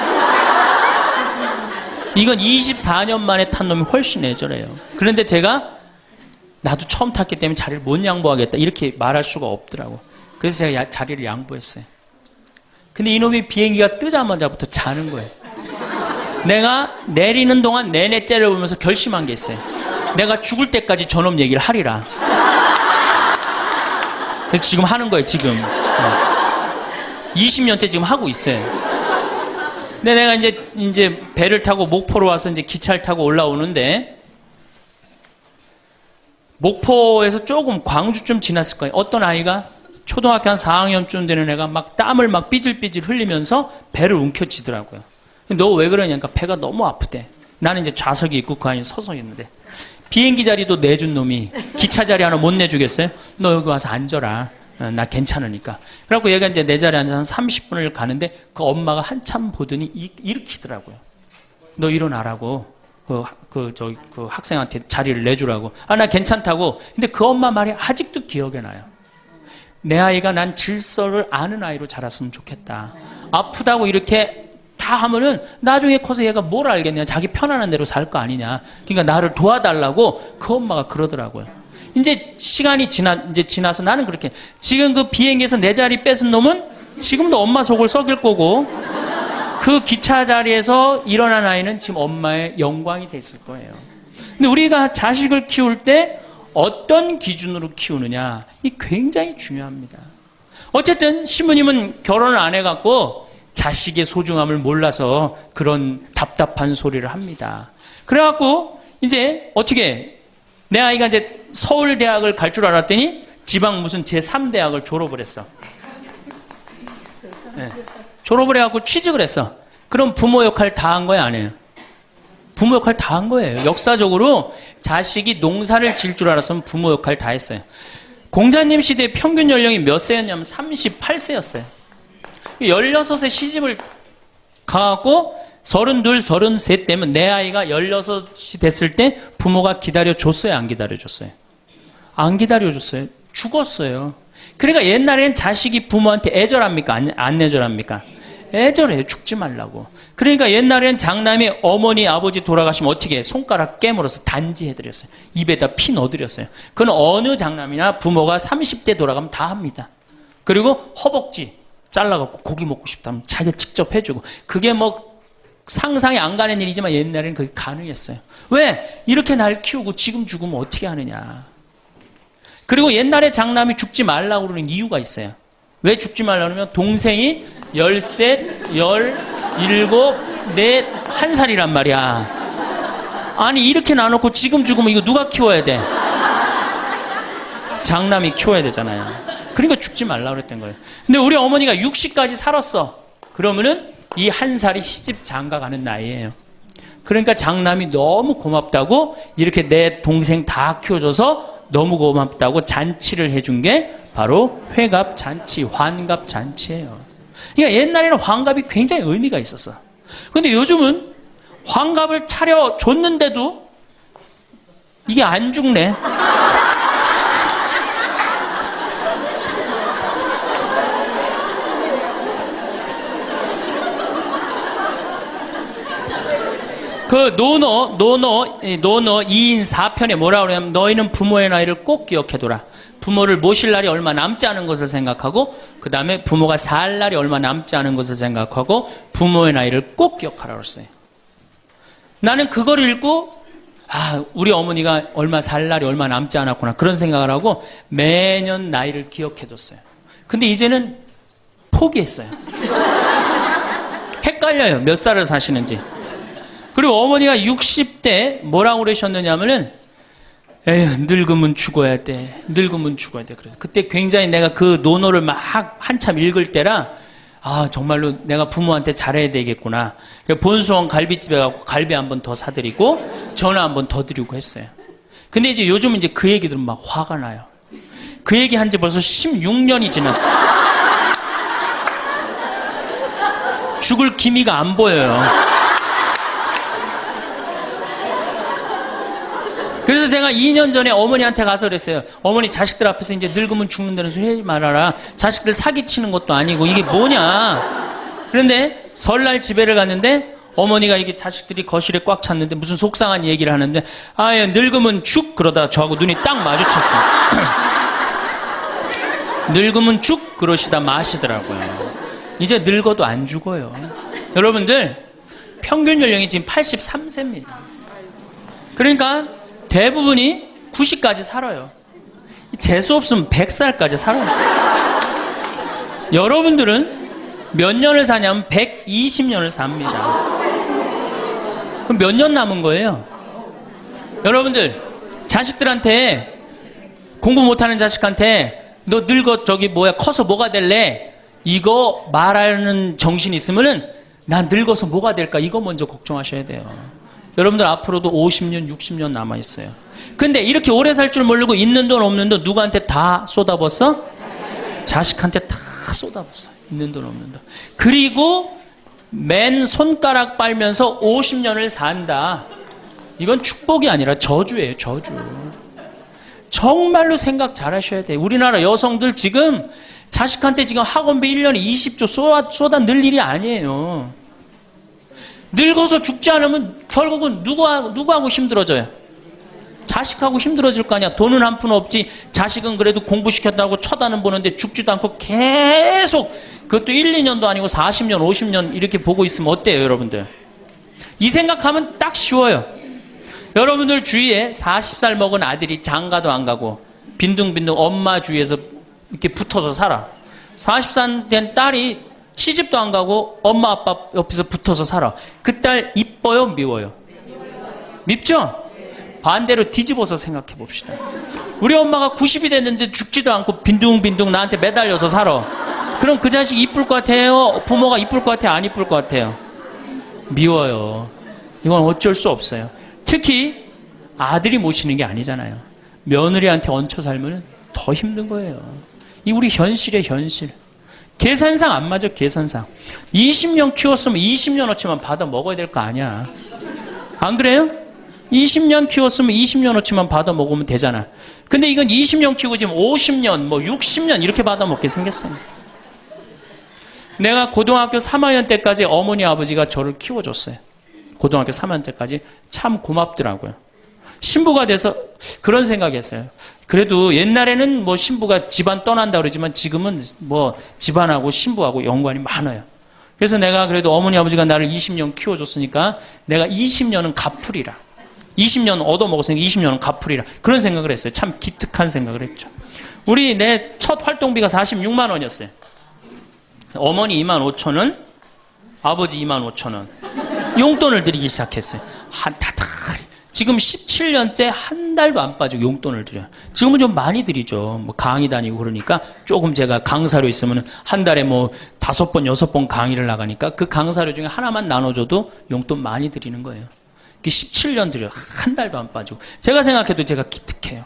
이건 24년 만에 탄 놈이 훨씬 애절해요. 그런데 제가 나도 처음 탔기 때문에 자리를 못 양보하겠다 이렇게 말할 수가 없더라고. 그래서 제가 자리를 양보했어요. 근데 이놈이 비행기가 뜨자마자부터 자는 거예요. 내가 내리는 동안 내내 째려보면서 결심한 게 있어요. 내가 죽을 때까지 저놈 얘기를 하리라. 그래서 지금 하는 거예요, 지금. 20년째 지금 하고 있어요. 근데 내가 이제 배를 타고 목포로 와서 이제 기차를 타고 올라오는데, 목포에서 조금 광주쯤 지났을 거예요. 어떤 아이가 초등학교 한 4학년쯤 되는 애가 막 땀을 막 삐질삐질 흘리면서 배를 움켜쥐더라고요. 너 왜 그러냐니까 배가 너무 아프대. 나는 이제 좌석이 있고 그 안에 서서 있는데, 비행기 자리도 내준 놈이 기차 자리 하나 못 내주겠어요? 너 여기 와서 앉아라. 나 괜찮으니까. 그래갖고 얘가 이제 내 자리에 앉아서 한 30분을 가는데 그 엄마가 한참 보더니 일으키더라고요. 너 일어나라고. 그 학생한테 자리를 내주라고. 나 괜찮다고. 근데 그 엄마 말이 아직도 기억에 나요. 내 아이가 난 질서를 아는 아이로 자랐으면 좋겠다. 아프다고 이렇게 다 하면은 나중에 커서 얘가 뭘 알겠냐. 자기 편안한 대로 살 거 아니냐. 그러니까 나를 도와달라고 그 엄마가 그러더라고요. 이제 시간이 지나서 나는 그렇게, 지금 그 비행기에서 내 자리 뺏은 놈은 지금도 엄마 속을 썩일 거고, 그 기차 자리에서 일어난 아이는 지금 엄마의 영광이 됐을 거예요. 근데 우리가 자식을 키울 때 어떤 기준으로 키우느냐, 이 굉장히 중요합니다. 어쨌든 신부님은 결혼을 안 해갖고 자식의 소중함을 몰라서 그런 답답한 소리를 합니다. 그래갖고 이제 어떻게, 내 아이가 이제 서울대학을 갈 줄 알았더니 지방 무슨 제3대학을 졸업을 했어. 네. 졸업을 해갖고 취직을 했어. 그럼 부모 역할 다 한 거야, 안 해요? 부모 역할 다 한 거예요. 역사적으로 자식이 농사를 지을 줄 알았으면 부모 역할 다 했어요. 공자님 시대 평균 연령이 몇 세였냐면 38세였어요. 16에 시집을 가갖고 32, 33 때면 내 아이가 16이 됐을 때 부모가 기다려줬어요, 안 기다려줬어요? 안 기다려줬어요. 죽었어요. 그러니까 옛날에는 자식이 부모한테 애절합니까? 안 애절합니까? 애절해요. 죽지 말라고. 그러니까 옛날에는 장남이 어머니, 아버지 돌아가시면 어떻게 해? 손가락 깨물어서 단지해드렸어요. 입에다 피 넣어드렸어요. 그건 어느 장남이나 부모가 30대 돌아가면 다 합니다. 그리고 허벅지 잘라갖고 고기 먹고 싶다면 자기가 직접 해주고. 그게 뭐 상상이 안 가는 일이지만 옛날에는 그게 가능했어요. 왜? 이렇게 날 키우고 지금 죽으면 어떻게 하느냐. 그리고 옛날에 장남이 죽지 말라고 그러는 이유가 있어요. 왜 죽지 말라고 그러면 동생이 13, 17, 4, 1살이란 말이야. 아니 이렇게 나눠놓고 지금 죽으면 이거 누가 키워야 돼? 장남이 키워야 되잖아요. 그러니까 죽지 말라고 그랬던 거예요. 근데 우리 어머니가 60까지 살았어. 그러면은 이 1살이 시집 장가 가는 나이예요. 그러니까 장남이 너무 고맙다고 이렇게 내 동생 다 키워줘서 너무 고맙다고 잔치를 해준 게 바로 회갑잔치, 환갑잔치예요. 그러니까 옛날에는 환갑이 굉장히 의미가 있었어. 근데 요즘은 환갑을 차려줬는데도 이게 안 죽네. 그 노노 2인 4편에 뭐라고 그러냐면 너희는 부모의 나이를 꼭 기억해둬라. 부모를 모실 날이 얼마 남지 않은 것을 생각하고 그 다음에 부모가 살 날이 얼마 남지 않은 것을 생각하고 부모의 나이를 꼭 기억하라고 했어요. 나는 그걸 읽고 우리 어머니가 얼마 살 날이 얼마 남지 않았구나 그런 생각을 하고 매년 나이를 기억해뒀어요. 근데 이제는 포기했어요. 헷갈려요. 몇 살을 사시는지. 그리고 어머니가 60대 뭐라고 그러셨느냐면은 에휴 늙으면 죽어야 돼. 늙으면 죽어야 돼. 그래서 그때 굉장히 내가 그 논어를 막 한참 읽을 때라 정말로 내가 부모한테 잘해야 되겠구나. 본수원 갈비집에 가고 갈비 한 번 더 사드리고 전화 한 번 더 드리고 했어요. 근데 이제 요즘은 이제 그 얘기 들으면 막 화가 나요. 그 얘기 한 지 벌써 16년이 지났어요. 죽을 기미가 안 보여요. 그래서 제가 2년 전에 어머니한테 가서 그랬어요. 어머니 자식들 앞에서 이제 늙으면 죽는다는 소리 하지 말아라. 자식들 사기치는 것도 아니고 이게 뭐냐. 그런데 설날 집에를 갔는데 어머니가 이게 자식들이 거실에 꽉 찼는데 무슨 속상한 얘기를 하는데 늙으면 죽 그러다 저하고 눈이 딱 마주쳤어요. 늙으면 죽 그러시다 마시더라고요. 이제 늙어도 안 죽어요. 여러분들 평균 연령이 지금 83세입니다. 그러니까 대부분이 90까지 살아요. 재수 없으면 100살까지 살아요. 여러분들은 몇 년을 사냐면 120년을 삽니다. 그럼 몇 년 남은 거예요? 여러분들 자식들한테 공부 못하는 자식한테 너 늙어 커서 뭐가 될래? 이거 말하는 정신이 있으면은 난 늙어서 뭐가 될까? 이거 먼저 걱정하셔야 돼요. 여러분들 앞으로도 50년, 60년 남아있어요. 근데 이렇게 오래 살 줄 모르고 있는 돈 없는 돈 누구한테 다 쏟아붓어? 자식한테 다 쏟아붓어. 있는 돈 없는 돈. 그리고 맨 손가락 빨면서 50년을 산다. 이건 축복이 아니라 저주예요. 저주. 정말로 생각 잘 하셔야 돼요. 우리나라 여성들 지금 자식한테 지금 학원비 1년에 20조 쏟아 넣을 일이 아니에요. 늙어서 죽지 않으면 결국은 누구하고 힘들어져요? 자식하고 힘들어질 거 아니야. 돈은 한 푼 없지. 자식은 그래도 공부시켰다고 쳐다는 보는데 죽지도 않고 계속 그것도 1, 2년도 아니고 40년, 50년 이렇게 보고 있으면 어때요, 여러분들? 이 생각하면 딱 쉬워요. 여러분들 주위에 40살 먹은 아들이 장가도 안 가고 빈둥빈둥 엄마 주위에서 이렇게 붙어서 살아. 40살 된 딸이 시집도 안 가고 엄마 아빠 옆에서 붙어서 살아. 그 딸 이뻐요? 미워요? 밉죠? 반대로 뒤집어서 생각해 봅시다. 우리 엄마가 90이 됐는데 죽지도 않고 빈둥빈둥 나한테 매달려서 살아. 그럼 그 자식 이쁠 것 같아요? 부모가 이쁠 것 같아요? 안 이쁠 것 같아요? 미워요. 이건 어쩔 수 없어요. 특히 아들이 모시는 게 아니잖아요. 며느리한테 얹혀 살면 더 힘든 거예요. 이 우리 현실의 현실. 계산상 안 맞아. 계산상 20년 키웠으면 20년어치만 받아 먹어야 될 거 아니야. 안 그래요? 20년 키웠으면 20년어치만 받아 먹으면 되잖아. 근데 이건 20년 키우고 지금 50년, 뭐 60년 이렇게 받아 먹게 생겼어요. 내가 고등학교 3학년 때까지 어머니 아버지가 저를 키워줬어요. 고등학교 3학년 때까지 참 고맙더라고요. 신부가 돼서 그런 생각이 했어요. 그래도 옛날에는 뭐 신부가 집안 떠난다 그러지만 지금은 뭐 집안하고 신부하고 연관이 많아요. 그래서 내가 그래도 어머니 아버지가 나를 20년 키워줬으니까 내가 20년은 갚으리라. 20년 얻어먹었으니까 20년은 갚으리라. 그런 생각을 했어요. 참 기특한 생각을 했죠. 내 첫 활동비가 46만 원이었어요. 어머니 2만 5천 원, 아버지 2만 5천 원. 용돈을 드리기 시작했어요. 한 달. 지금 17년째 한 달도 안 빠지고 용돈을 드려요. 지금은 좀 많이 드리죠. 뭐 강의 다니고 그러니까 조금 제가 강사료 있으면 한 달에 뭐 5번, 6번 강의를 나가니까 그 강사료 중에 하나만 나눠줘도 용돈 많이 드리는 거예요. 17년 드려요. 한 달도 안 빠지고. 제가 생각해도 제가 기특해요.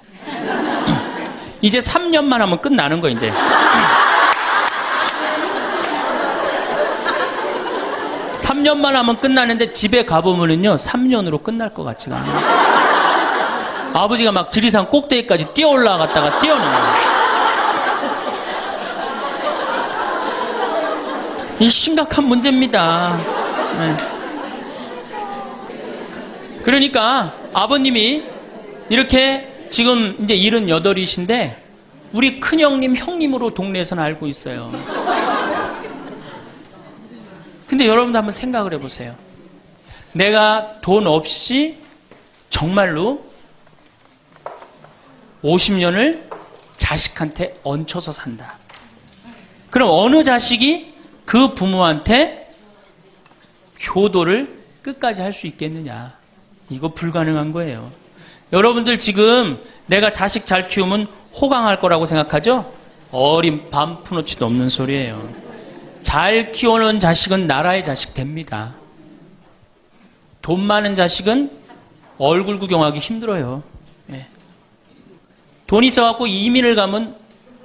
이제 3년만 하면 끝나는 거예요, 이제. 3년만 하면 끝나는데 집에 가보면은요 3년으로 끝날 것 같지가 않아요. 아버지가 막 지리산 꼭대기까지 뛰어 올라갔다가 뛰어내려요. 이 심각한 문제입니다. 네. 그러니까 아버님이 이렇게 지금 이제 78이신데 우리 큰형님 형님으로 동네에서는 알고 있어요. 근데 여러분도 한번 생각을 해보세요. 내가 돈 없이 정말로 50년을 자식한테 얹혀서 산다. 그럼 어느 자식이 그 부모한테 효도를 끝까지 할 수 있겠느냐. 이거 불가능한 거예요. 여러분들 지금 내가 자식 잘 키우면 호강할 거라고 생각하죠? 어린 반푼어치도 없는 소리예요. 잘 키워놓은 자식은 나라의 자식 됩니다. 돈 많은 자식은 얼굴 구경하기 힘들어요. 예. 돈 있어갖고 이민을 가면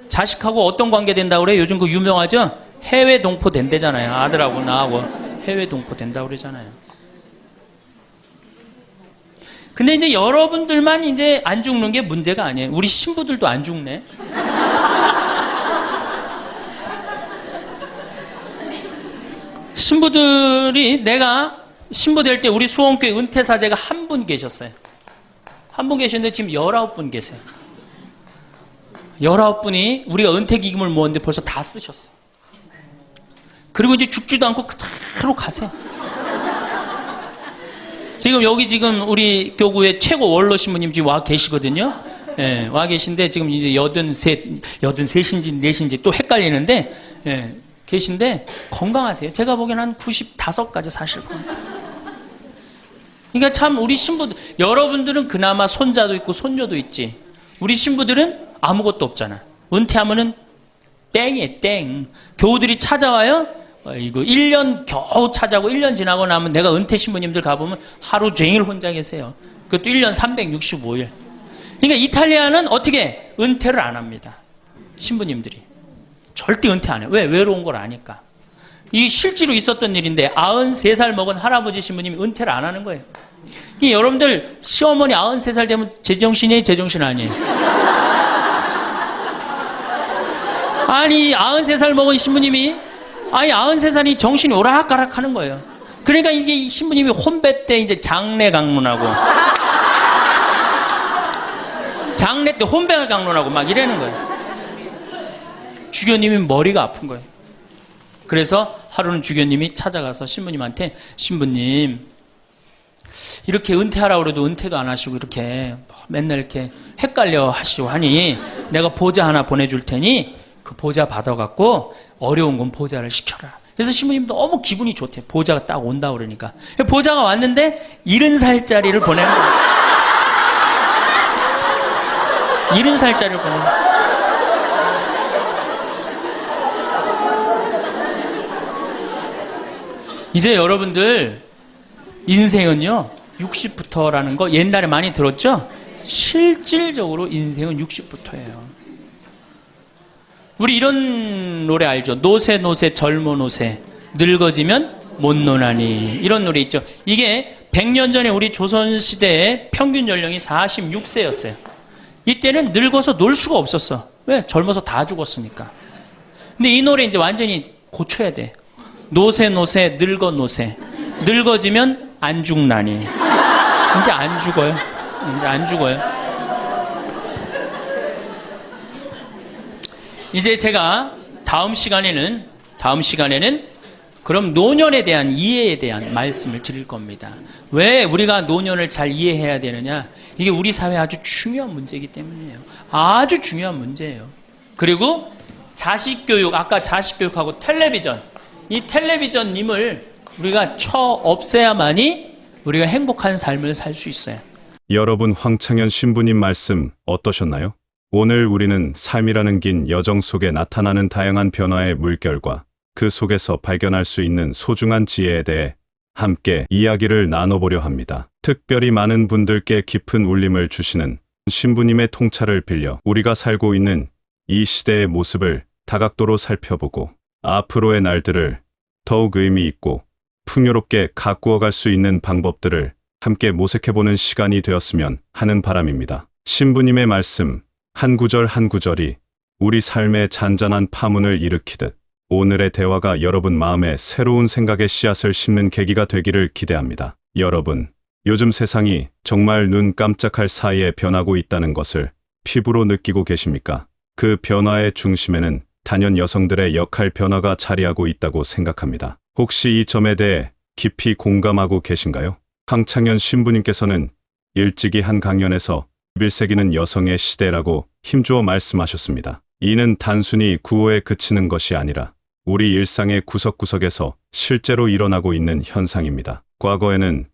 자식하고 어떤 관계 된다고 그래요? 요즘 그 유명하죠? 해외 동포 된대잖아요. 아들하고 나하고 해외 동포 된다고 그러잖아요. 근데 이제 여러분들만 이제 안 죽는 게 문제가 아니에요. 우리 신부들도 안 죽네. 신부들이 내가 신부 될 때 우리 수원교회 은퇴사제가 한 분 계셨어요. 한 분 계셨는데 지금 19분 계세요. 19분이 우리가 은퇴기금을 모았는데 벌써 다 쓰셨어요. 그리고 이제 죽지도 않고 그대로 가세요. 지금 여기 지금 우리 교구의 최고 원로 신부님 지금 와 계시거든요. 예, 와 계신데 지금 이제 83인지 4인지 또 헷갈리는데, 예, 계신데 건강하세요. 제가 보기엔 한 95까지 사실 것 같아요. 그러니까 참 우리 신부들, 여러분들은 그나마 손자도 있고 손녀도 있지. 우리 신부들은 아무것도 없잖아. 은퇴하면은 땡이에요, 땡. 교우들이 찾아와요. 이거 1년 겨우 찾아고 1년 지나고 나면 내가 은퇴 신부님들 가보면 하루 종일 혼자 계세요. 그것도 1년 365일. 그러니까 이탈리아는 어떻게 은퇴를 안 합니다. 신부님들이. 절대 은퇴 안 해요. 왜? 외로운 걸 아니까. 이 실제로 있었던 일인데 93살 먹은 할아버지 신부님이 은퇴를 안 하는 거예요. 여러분들 시어머니 93살 되면 제정신이에요? 제정신 아니에요? 아니 93살 먹은 신부님이 93살이 정신이 오락가락 하는 거예요. 그러니까 이게 이 신부님이 혼배 때 이제 장례 강론하고 장례 때 혼배를 강론하고 막 이러는 거예요. 주교님이 머리가 아픈 거예요. 그래서 하루는 주교님이 찾아가서 신부님한테, 신부님 이렇게 은퇴하라고 그래도 은퇴도 안 하시고 이렇게 맨날 이렇게 헷갈려 하시고 하니 내가 보자 하나 보내줄 테니 그 보자 받아갖고 어려운 건 보자를 시켜라. 그래서 신부님 너무 기분이 좋대. 보자가 딱 온다 그러니까. 보자가 왔는데 70살짜리를 보내는 거예요. 70살짜리를 보내는 거예요. 이제 여러분들 인생은요 60부터라는 거 옛날에 많이 들었죠? 실질적으로 인생은 60부터예요. 우리 이런 노래 알죠? 노세 노세 젊어 노세 늙어지면 못 노나니, 이런 노래 있죠. 이게 100년 전에 우리 조선시대의 평균 연령이 46세였어요. 이때는 늙어서 놀 수가 없었어. 왜? 젊어서 다 죽었으니까. 근데 이 노래 이제 완전히 고쳐야 돼. 노세 노세 늙어 노세. 늙어지면 안 죽나니. 이제 안 죽어요. 이제 안 죽어요. 이제 제가 다음 시간에는 그럼 노년에 대한 이해에 대한 말씀을 드릴 겁니다. 왜 우리가 노년을 잘 이해해야 되느냐? 이게 우리 사회에 아주 중요한 문제이기 때문이에요. 아주 중요한 문제예요. 그리고 자식교육, 아까 자식교육하고 텔레비전, 이 텔레비전님을 우리가 없애야만이 우리가 행복한 삶을 살 수 있어요. 여러분, 황창현 신부님 말씀 어떠셨나요? 오늘 우리는 삶이라는 긴 여정 속에 나타나는 다양한 변화의 물결과 그 속에서 발견할 수 있는 소중한 지혜에 대해 함께 이야기를 나눠보려 합니다. 특별히 많은 분들께 깊은 울림을 주시는 신부님의 통찰을 빌려 우리가 살고 있는 이 시대의 모습을 다각도로 살펴보고 앞으로의 날들을 더욱 의미 있고 풍요롭게 가꾸어 갈 수 있는 방법들을 함께 모색해보는 시간이 되었으면 하는 바람입니다. 신부님의 말씀 한 구절 한 구절이 우리 삶의 잔잔한 파문을 일으키듯 오늘의 대화가 여러분 마음에 새로운 생각의 씨앗을 심는 계기가 되기를 기대합니다. 여러분, 요즘 세상이 정말 눈 깜짝할 사이에 변하고 있다는 것을 피부로 느끼고 계십니까? 그 변화의 중심에는 단연 여성들의 역할 변화가 자리하고 있다고 생각합니다. 혹시 이 점에 대해 깊이 공감하고 계신가요? 황창현 신부님께서는 일찍이 한 강연에서 21세기는 여성의 시대라고 힘주어 말씀하셨습니다. 이는 단순히 구호에 그치는 것이 아니라 우리 일상의 구석구석에서 실제로 일어나고 있는 현상입니다. 과거에는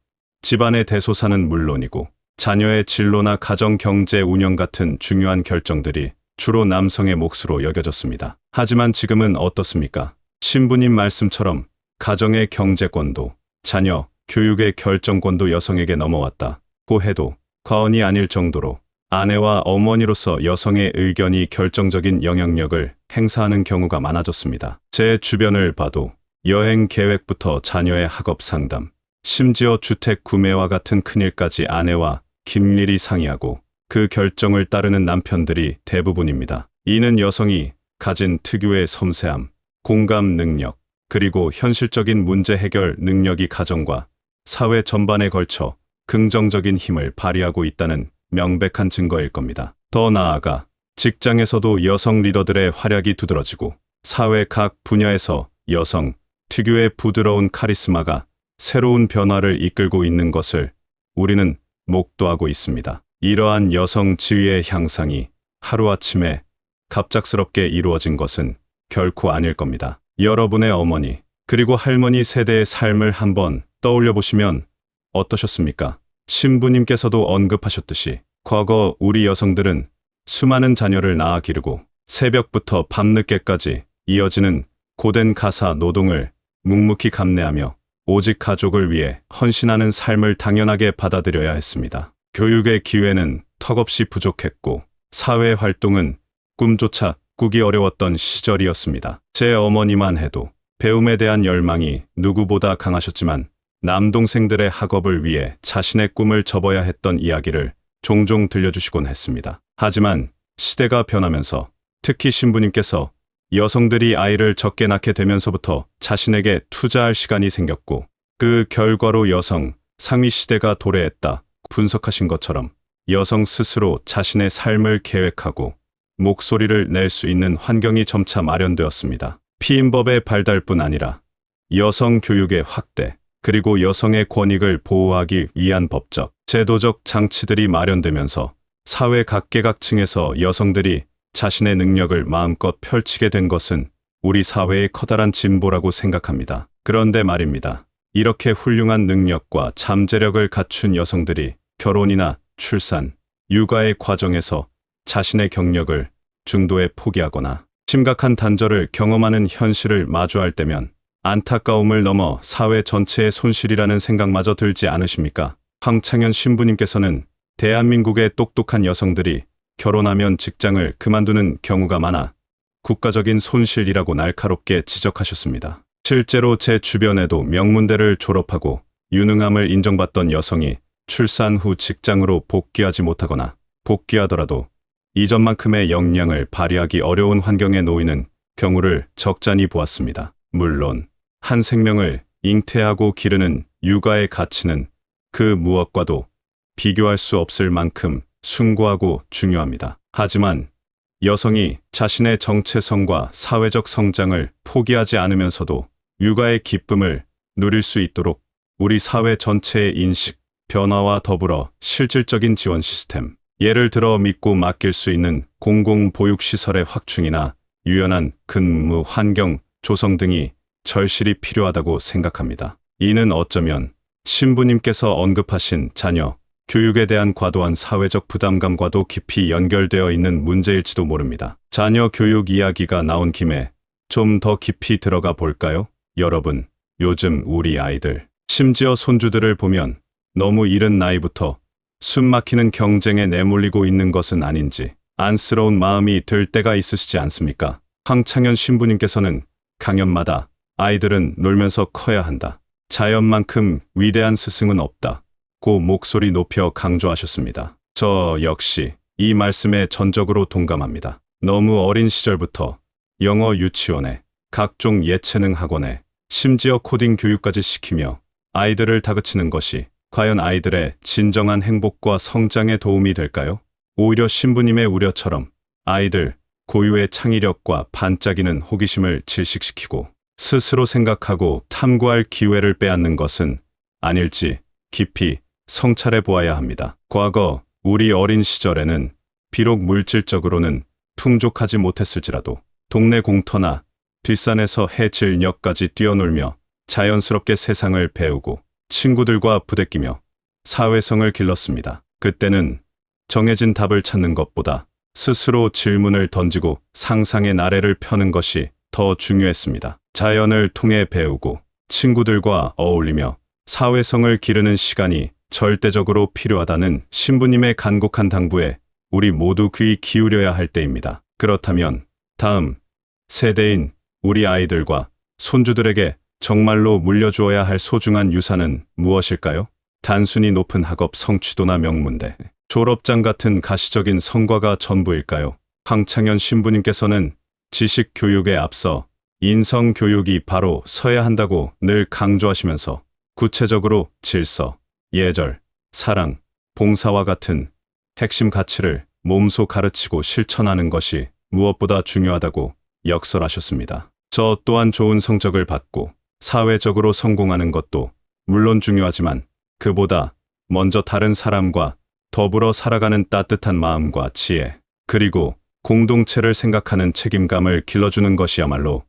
집안의 대소사는 물론이고 자녀의 진로나 가정 경제 운영 같은 중요한 결정들이 주로 남성의 몫으로 여겨졌습니다. 하지만 지금은 어떻습니까? 신부님 말씀처럼 가정의 경제권도 자녀 교육의 결정권도 여성에게 넘어왔다고 해도 과언이 아닐 정도로 아내와 어머니로서 여성의 의견이 결정적인 영향력을 행사하는 경우가 많아졌습니다. 제 주변을 봐도 여행 계획부터 자녀의 학업 상담, 심지어 주택 구매와 같은 큰일까지 아내와 긴밀히 상의하고 그 결정을 따르는 남편들이 대부분입니다. 이는 여성이 가진 특유의 섬세함, 공감 능력, 그리고 현실적인 문제 해결 능력이 가정과 사회 전반에 걸쳐 긍정적인 힘을 발휘하고 있다는 명백한 증거일 겁니다. 더 나아가 직장에서도 여성 리더들의 활약이 두드러지고 사회 각 분야에서 여성 특유의 부드러운 카리스마가 새로운 변화를 이끌고 있는 것을 우리는 목도하고 있습니다. 이러한 여성 지위의 향상이 하루아침에 갑작스럽게 이루어진 것은 결코 아닐 겁니다. 여러분의 어머니 그리고 할머니 세대의 삶을 한번 떠올려 보시면 어떠셨습니까? 신부님께서도 언급하셨듯이 과거 우리 여성들은 수많은 자녀를 낳아 기르고 새벽부터 밤늦게까지 이어지는 고된 가사 노동을 묵묵히 감내하며 오직 가족을 위해 헌신하는 삶을 당연하게 받아들여야 했습니다. 교육의 기회는 턱없이 부족했고 사회 활동은 꿈조차 꾸기 어려웠던 시절이었습니다. 제 어머니만 해도 배움에 대한 열망이 누구보다 강하셨지만 남동생들의 학업을 위해 자신의 꿈을 접어야 했던 이야기를 종종 들려주시곤 했습니다. 하지만 시대가 변하면서 특히 신부님께서 여성들이 아이를 적게 낳게 되면서부터 자신에게 투자할 시간이 생겼고 그 결과로 여성 상위 시대가 도래했다 분석하신 것처럼 여성 스스로 자신의 삶을 계획하고 목소리를 낼 수 있는 환경이 점차 마련되었습니다. 피임법의 발달뿐 아니라 여성 교육의 확대, 그리고 여성의 권익을 보호하기 위한 법적, 제도적 장치들이 마련되면서 사회 각계각층에서 여성들이 자신의 능력을 마음껏 펼치게 된 것은 우리 사회의 커다란 진보라고 생각합니다. 그런데 말입니다. 이렇게 훌륭한 능력과 잠재력을 갖춘 여성들이 결혼이나 출산, 육아의 과정에서 자신의 경력을 중도에 포기하거나 심각한 단절을 경험하는 현실을 마주할 때면 안타까움을 넘어 사회 전체의 손실이라는 생각마저 들지 않으십니까? 황창현 신부님께서는 대한민국의 똑똑한 여성들이 결혼하면 직장을 그만두는 경우가 많아 국가적인 손실이라고 날카롭게 지적하셨습니다. 실제로 제 주변에도 명문대를 졸업하고 유능함을 인정받던 여성이 출산 후 직장으로 복귀하지 못하거나 복귀하더라도 이전만큼의 역량을 발휘하기 어려운 환경에 놓이는 경우를 적잖이 보았습니다. 물론 한 생명을 잉태하고 기르는 육아의 가치는 그 무엇과도 비교할 수 없을 만큼 숭고하고 중요합니다. 하지만 여성이 자신의 정체성과 사회적 성장을 포기하지 않으면서도 육아의 기쁨을 누릴 수 있도록 우리 사회 전체의 인식 변화와 더불어 실질적인 지원 시스템, 예를 들어 믿고 맡길 수 있는 공공보육시설의 확충이나 유연한 근무 환경 조성 등이 절실히 필요하다고 생각합니다. 이는 어쩌면 신부님께서 언급하신 자녀, 교육에 대한 과도한 사회적 부담감과도 깊이 연결되어 있는 문제일지도 모릅니다. 자녀 교육 이야기가 나온 김에 좀 더 깊이 들어가 볼까요? 여러분, 요즘 우리 아이들, 심지어 손주들을 보면 너무 이른 나이부터 숨막히는 경쟁에 내몰리고 있는 것은 아닌지 안쓰러운 마음이 들 때가 있으시지 않습니까? 황창현 신부님께서는 강연마다 아이들은 놀면서 커야 한다. 자연만큼 위대한 스승은 없다. 고 목소리 높여 강조하셨습니다. 저 역시 이 말씀에 전적으로 동감합니다. 너무 어린 시절부터 영어 유치원에 각종 예체능 학원에 심지어 코딩 교육까지 시키며 아이들을 다그치는 것이 과연 아이들의 진정한 행복과 성장에 도움이 될까요? 오히려 신부님의 우려처럼 아이들 고유의 창의력과 반짝이는 호기심을 질식시키고 스스로 생각하고 탐구할 기회를 빼앗는 것은 아닐지 깊이 성찰해 보아야 합니다. 과거 우리 어린 시절에는 비록 물질적으로는 풍족하지 못했을지라도 동네 공터나 뒷산에서 해질녘까지 뛰어놀며 자연스럽게 세상을 배우고 친구들과 부대끼며 사회성을 길렀습니다. 그때는 정해진 답을 찾는 것보다 스스로 질문을 던지고 상상의 나래를 펴는 것이 더 중요했습니다. 자연을 통해 배우고 친구들과 어울리며 사회성을 기르는 시간이 절대적으로 필요하다는 신부님의 간곡한 당부에 우리 모두 귀 기울여야 할 때입니다. 그렇다면 다음 세대인 우리 아이들과 손주들에게 정말로 물려주어야 할 소중한 유산은 무엇일까요? 단순히 높은 학업 성취도나 명문대, 졸업장 같은 가시적인 성과가 전부일까요? 황창현 신부님께서는 지식 교육에 앞서 인성 교육이 바로 서야 한다고 늘 강조하시면서 구체적으로 질서, 예절, 사랑, 봉사와 같은 핵심 가치를 몸소 가르치고 실천하는 것이 무엇보다 중요하다고 역설하셨습니다. 저 또한 좋은 성적을 받고 사회적으로 성공하는 것도 물론 중요하지만 그보다 먼저 다른 사람과 더불어 살아가는 따뜻한 마음과 지혜, 그리고 공동체를 생각하는 책임감을 길러주는 것이야말로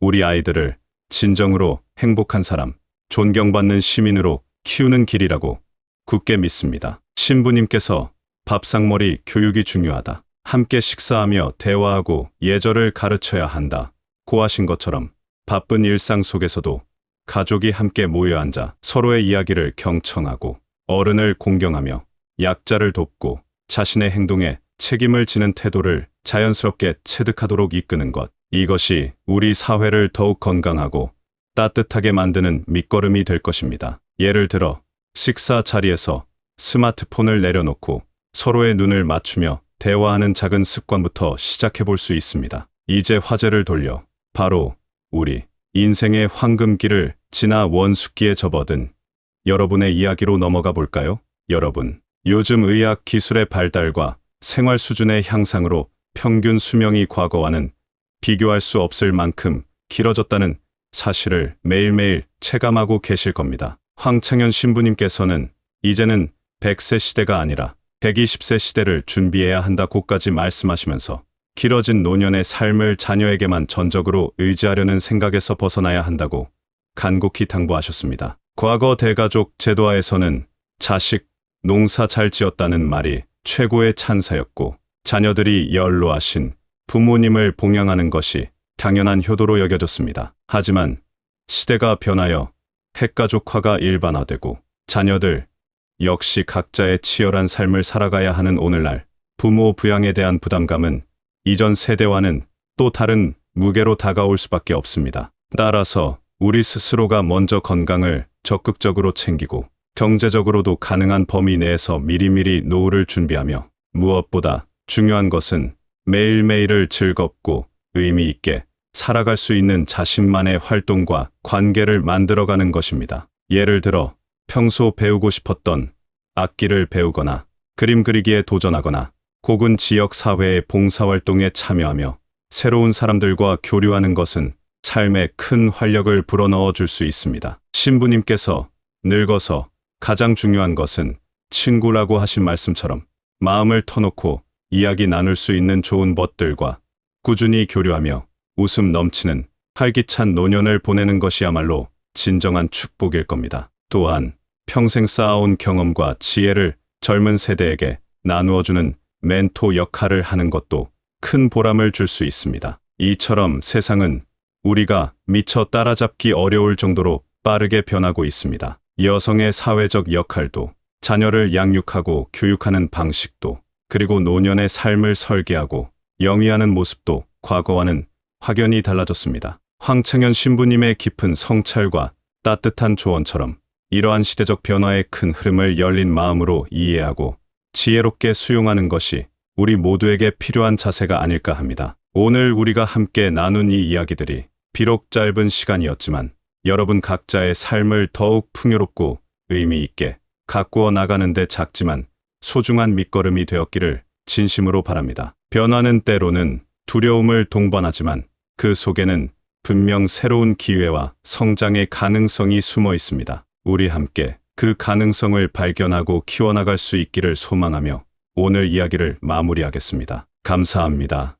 우리 아이들을 진정으로 행복한 사람, 존경받는 시민으로 키우는 길이라고 굳게 믿습니다. 신부님께서 밥상머리 교육이 중요하다. 함께 식사하며 대화하고 예절을 가르쳐야 한다. 고 하신 것처럼 바쁜 일상 속에서도 가족이 함께 모여 앉아 서로의 이야기를 경청하고 어른을 공경하며 약자를 돕고 자신의 행동에 책임을 지는 태도를 자연스럽게 체득하도록 이끄는 것. 이것이 우리 사회를 더욱 건강하고 따뜻하게 만드는 밑거름이 될 것입니다. 예를 들어 식사 자리에서 스마트폰을 내려놓고 서로의 눈을 맞추며 대화하는 작은 습관부터 시작해 볼 수 있습니다. 이제 화제를 돌려 바로 우리 인생의 황금기를 지나 원숙기에 접어든 여러분의 이야기로 넘어가 볼까요? 여러분, 요즘 의학 기술의 발달과 생활 수준의 향상으로 평균 수명이 과거와는 비교할 수 없을 만큼 길어졌다는 사실을 매일매일 체감하고 계실 겁니다. 황창현 신부님께서는 이제는 100세 시대가 아니라 120세 시대를 준비해야 한다고까지 말씀하시면서 길어진 노년의 삶을 자녀에게만 전적으로 의지하려는 생각에서 벗어나야 한다고 간곡히 당부하셨습니다. 과거 대가족 제도하에서는 자식, 농사 잘 지었다는 말이 최고의 찬사였고 자녀들이 연로하신 부모님을 봉양하는 것이 당연한 효도로 여겨졌습니다. 하지만 시대가 변하여 핵가족화가 일반화되고 자녀들 역시 각자의 치열한 삶을 살아가야 하는 오늘날 부모 부양에 대한 부담감은 이전 세대와는 또 다른 무게로 다가올 수밖에 없습니다. 따라서 우리 스스로가 먼저 건강을 적극적으로 챙기고 경제적으로도 가능한 범위 내에서 미리미리 노후를 준비하며 무엇보다 중요한 것은 매일매일을 즐겁고 의미 있게 살아갈 수 있는 자신만의 활동과 관계를 만들어가는 것입니다. 예를 들어 평소 배우고 싶었던 악기를 배우거나 그림 그리기에 도전하거나 혹은 지역 사회의 봉사활동에 참여하며 새로운 사람들과 교류하는 것은 삶에 큰 활력을 불어넣어 줄 수 있습니다. 신부님께서 늙어서 가장 중요한 것은 친구라고 하신 말씀처럼 마음을 터놓고 이야기 나눌 수 있는 좋은 벗들과 꾸준히 교류하며 웃음 넘치는 활기찬 노년을 보내는 것이야말로 진정한 축복일 겁니다. 또한 평생 쌓아온 경험과 지혜를 젊은 세대에게 나누어주는 멘토 역할을 하는 것도 큰 보람을 줄 수 있습니다. 이처럼 세상은 우리가 미처 따라잡기 어려울 정도로 빠르게 변하고 있습니다. 여성의 사회적 역할도, 자녀를 양육하고 교육하는 방식도, 그리고 노년의 삶을 설계하고 영위하는 모습도 과거와는 확연히 달라졌습니다. 황창현 신부님의 깊은 성찰과 따뜻한 조언처럼 이러한 시대적 변화의 큰 흐름을 열린 마음으로 이해하고 지혜롭게 수용하는 것이 우리 모두에게 필요한 자세가 아닐까 합니다. 오늘 우리가 함께 나눈 이 이야기들이 비록 짧은 시간이었지만 여러분 각자의 삶을 더욱 풍요롭고 의미 있게 가꾸어 나가는데 작지만 소중한 밑거름이 되었기를 진심으로 바랍니다. 변화는 때로는 두려움을 동반하지만 그 속에는 분명 새로운 기회와 성장의 가능성이 숨어 있습니다. 우리 함께 그 가능성을 발견하고 키워나갈 수 있기를 소망하며 오늘 이야기를 마무리하겠습니다. 감사합니다.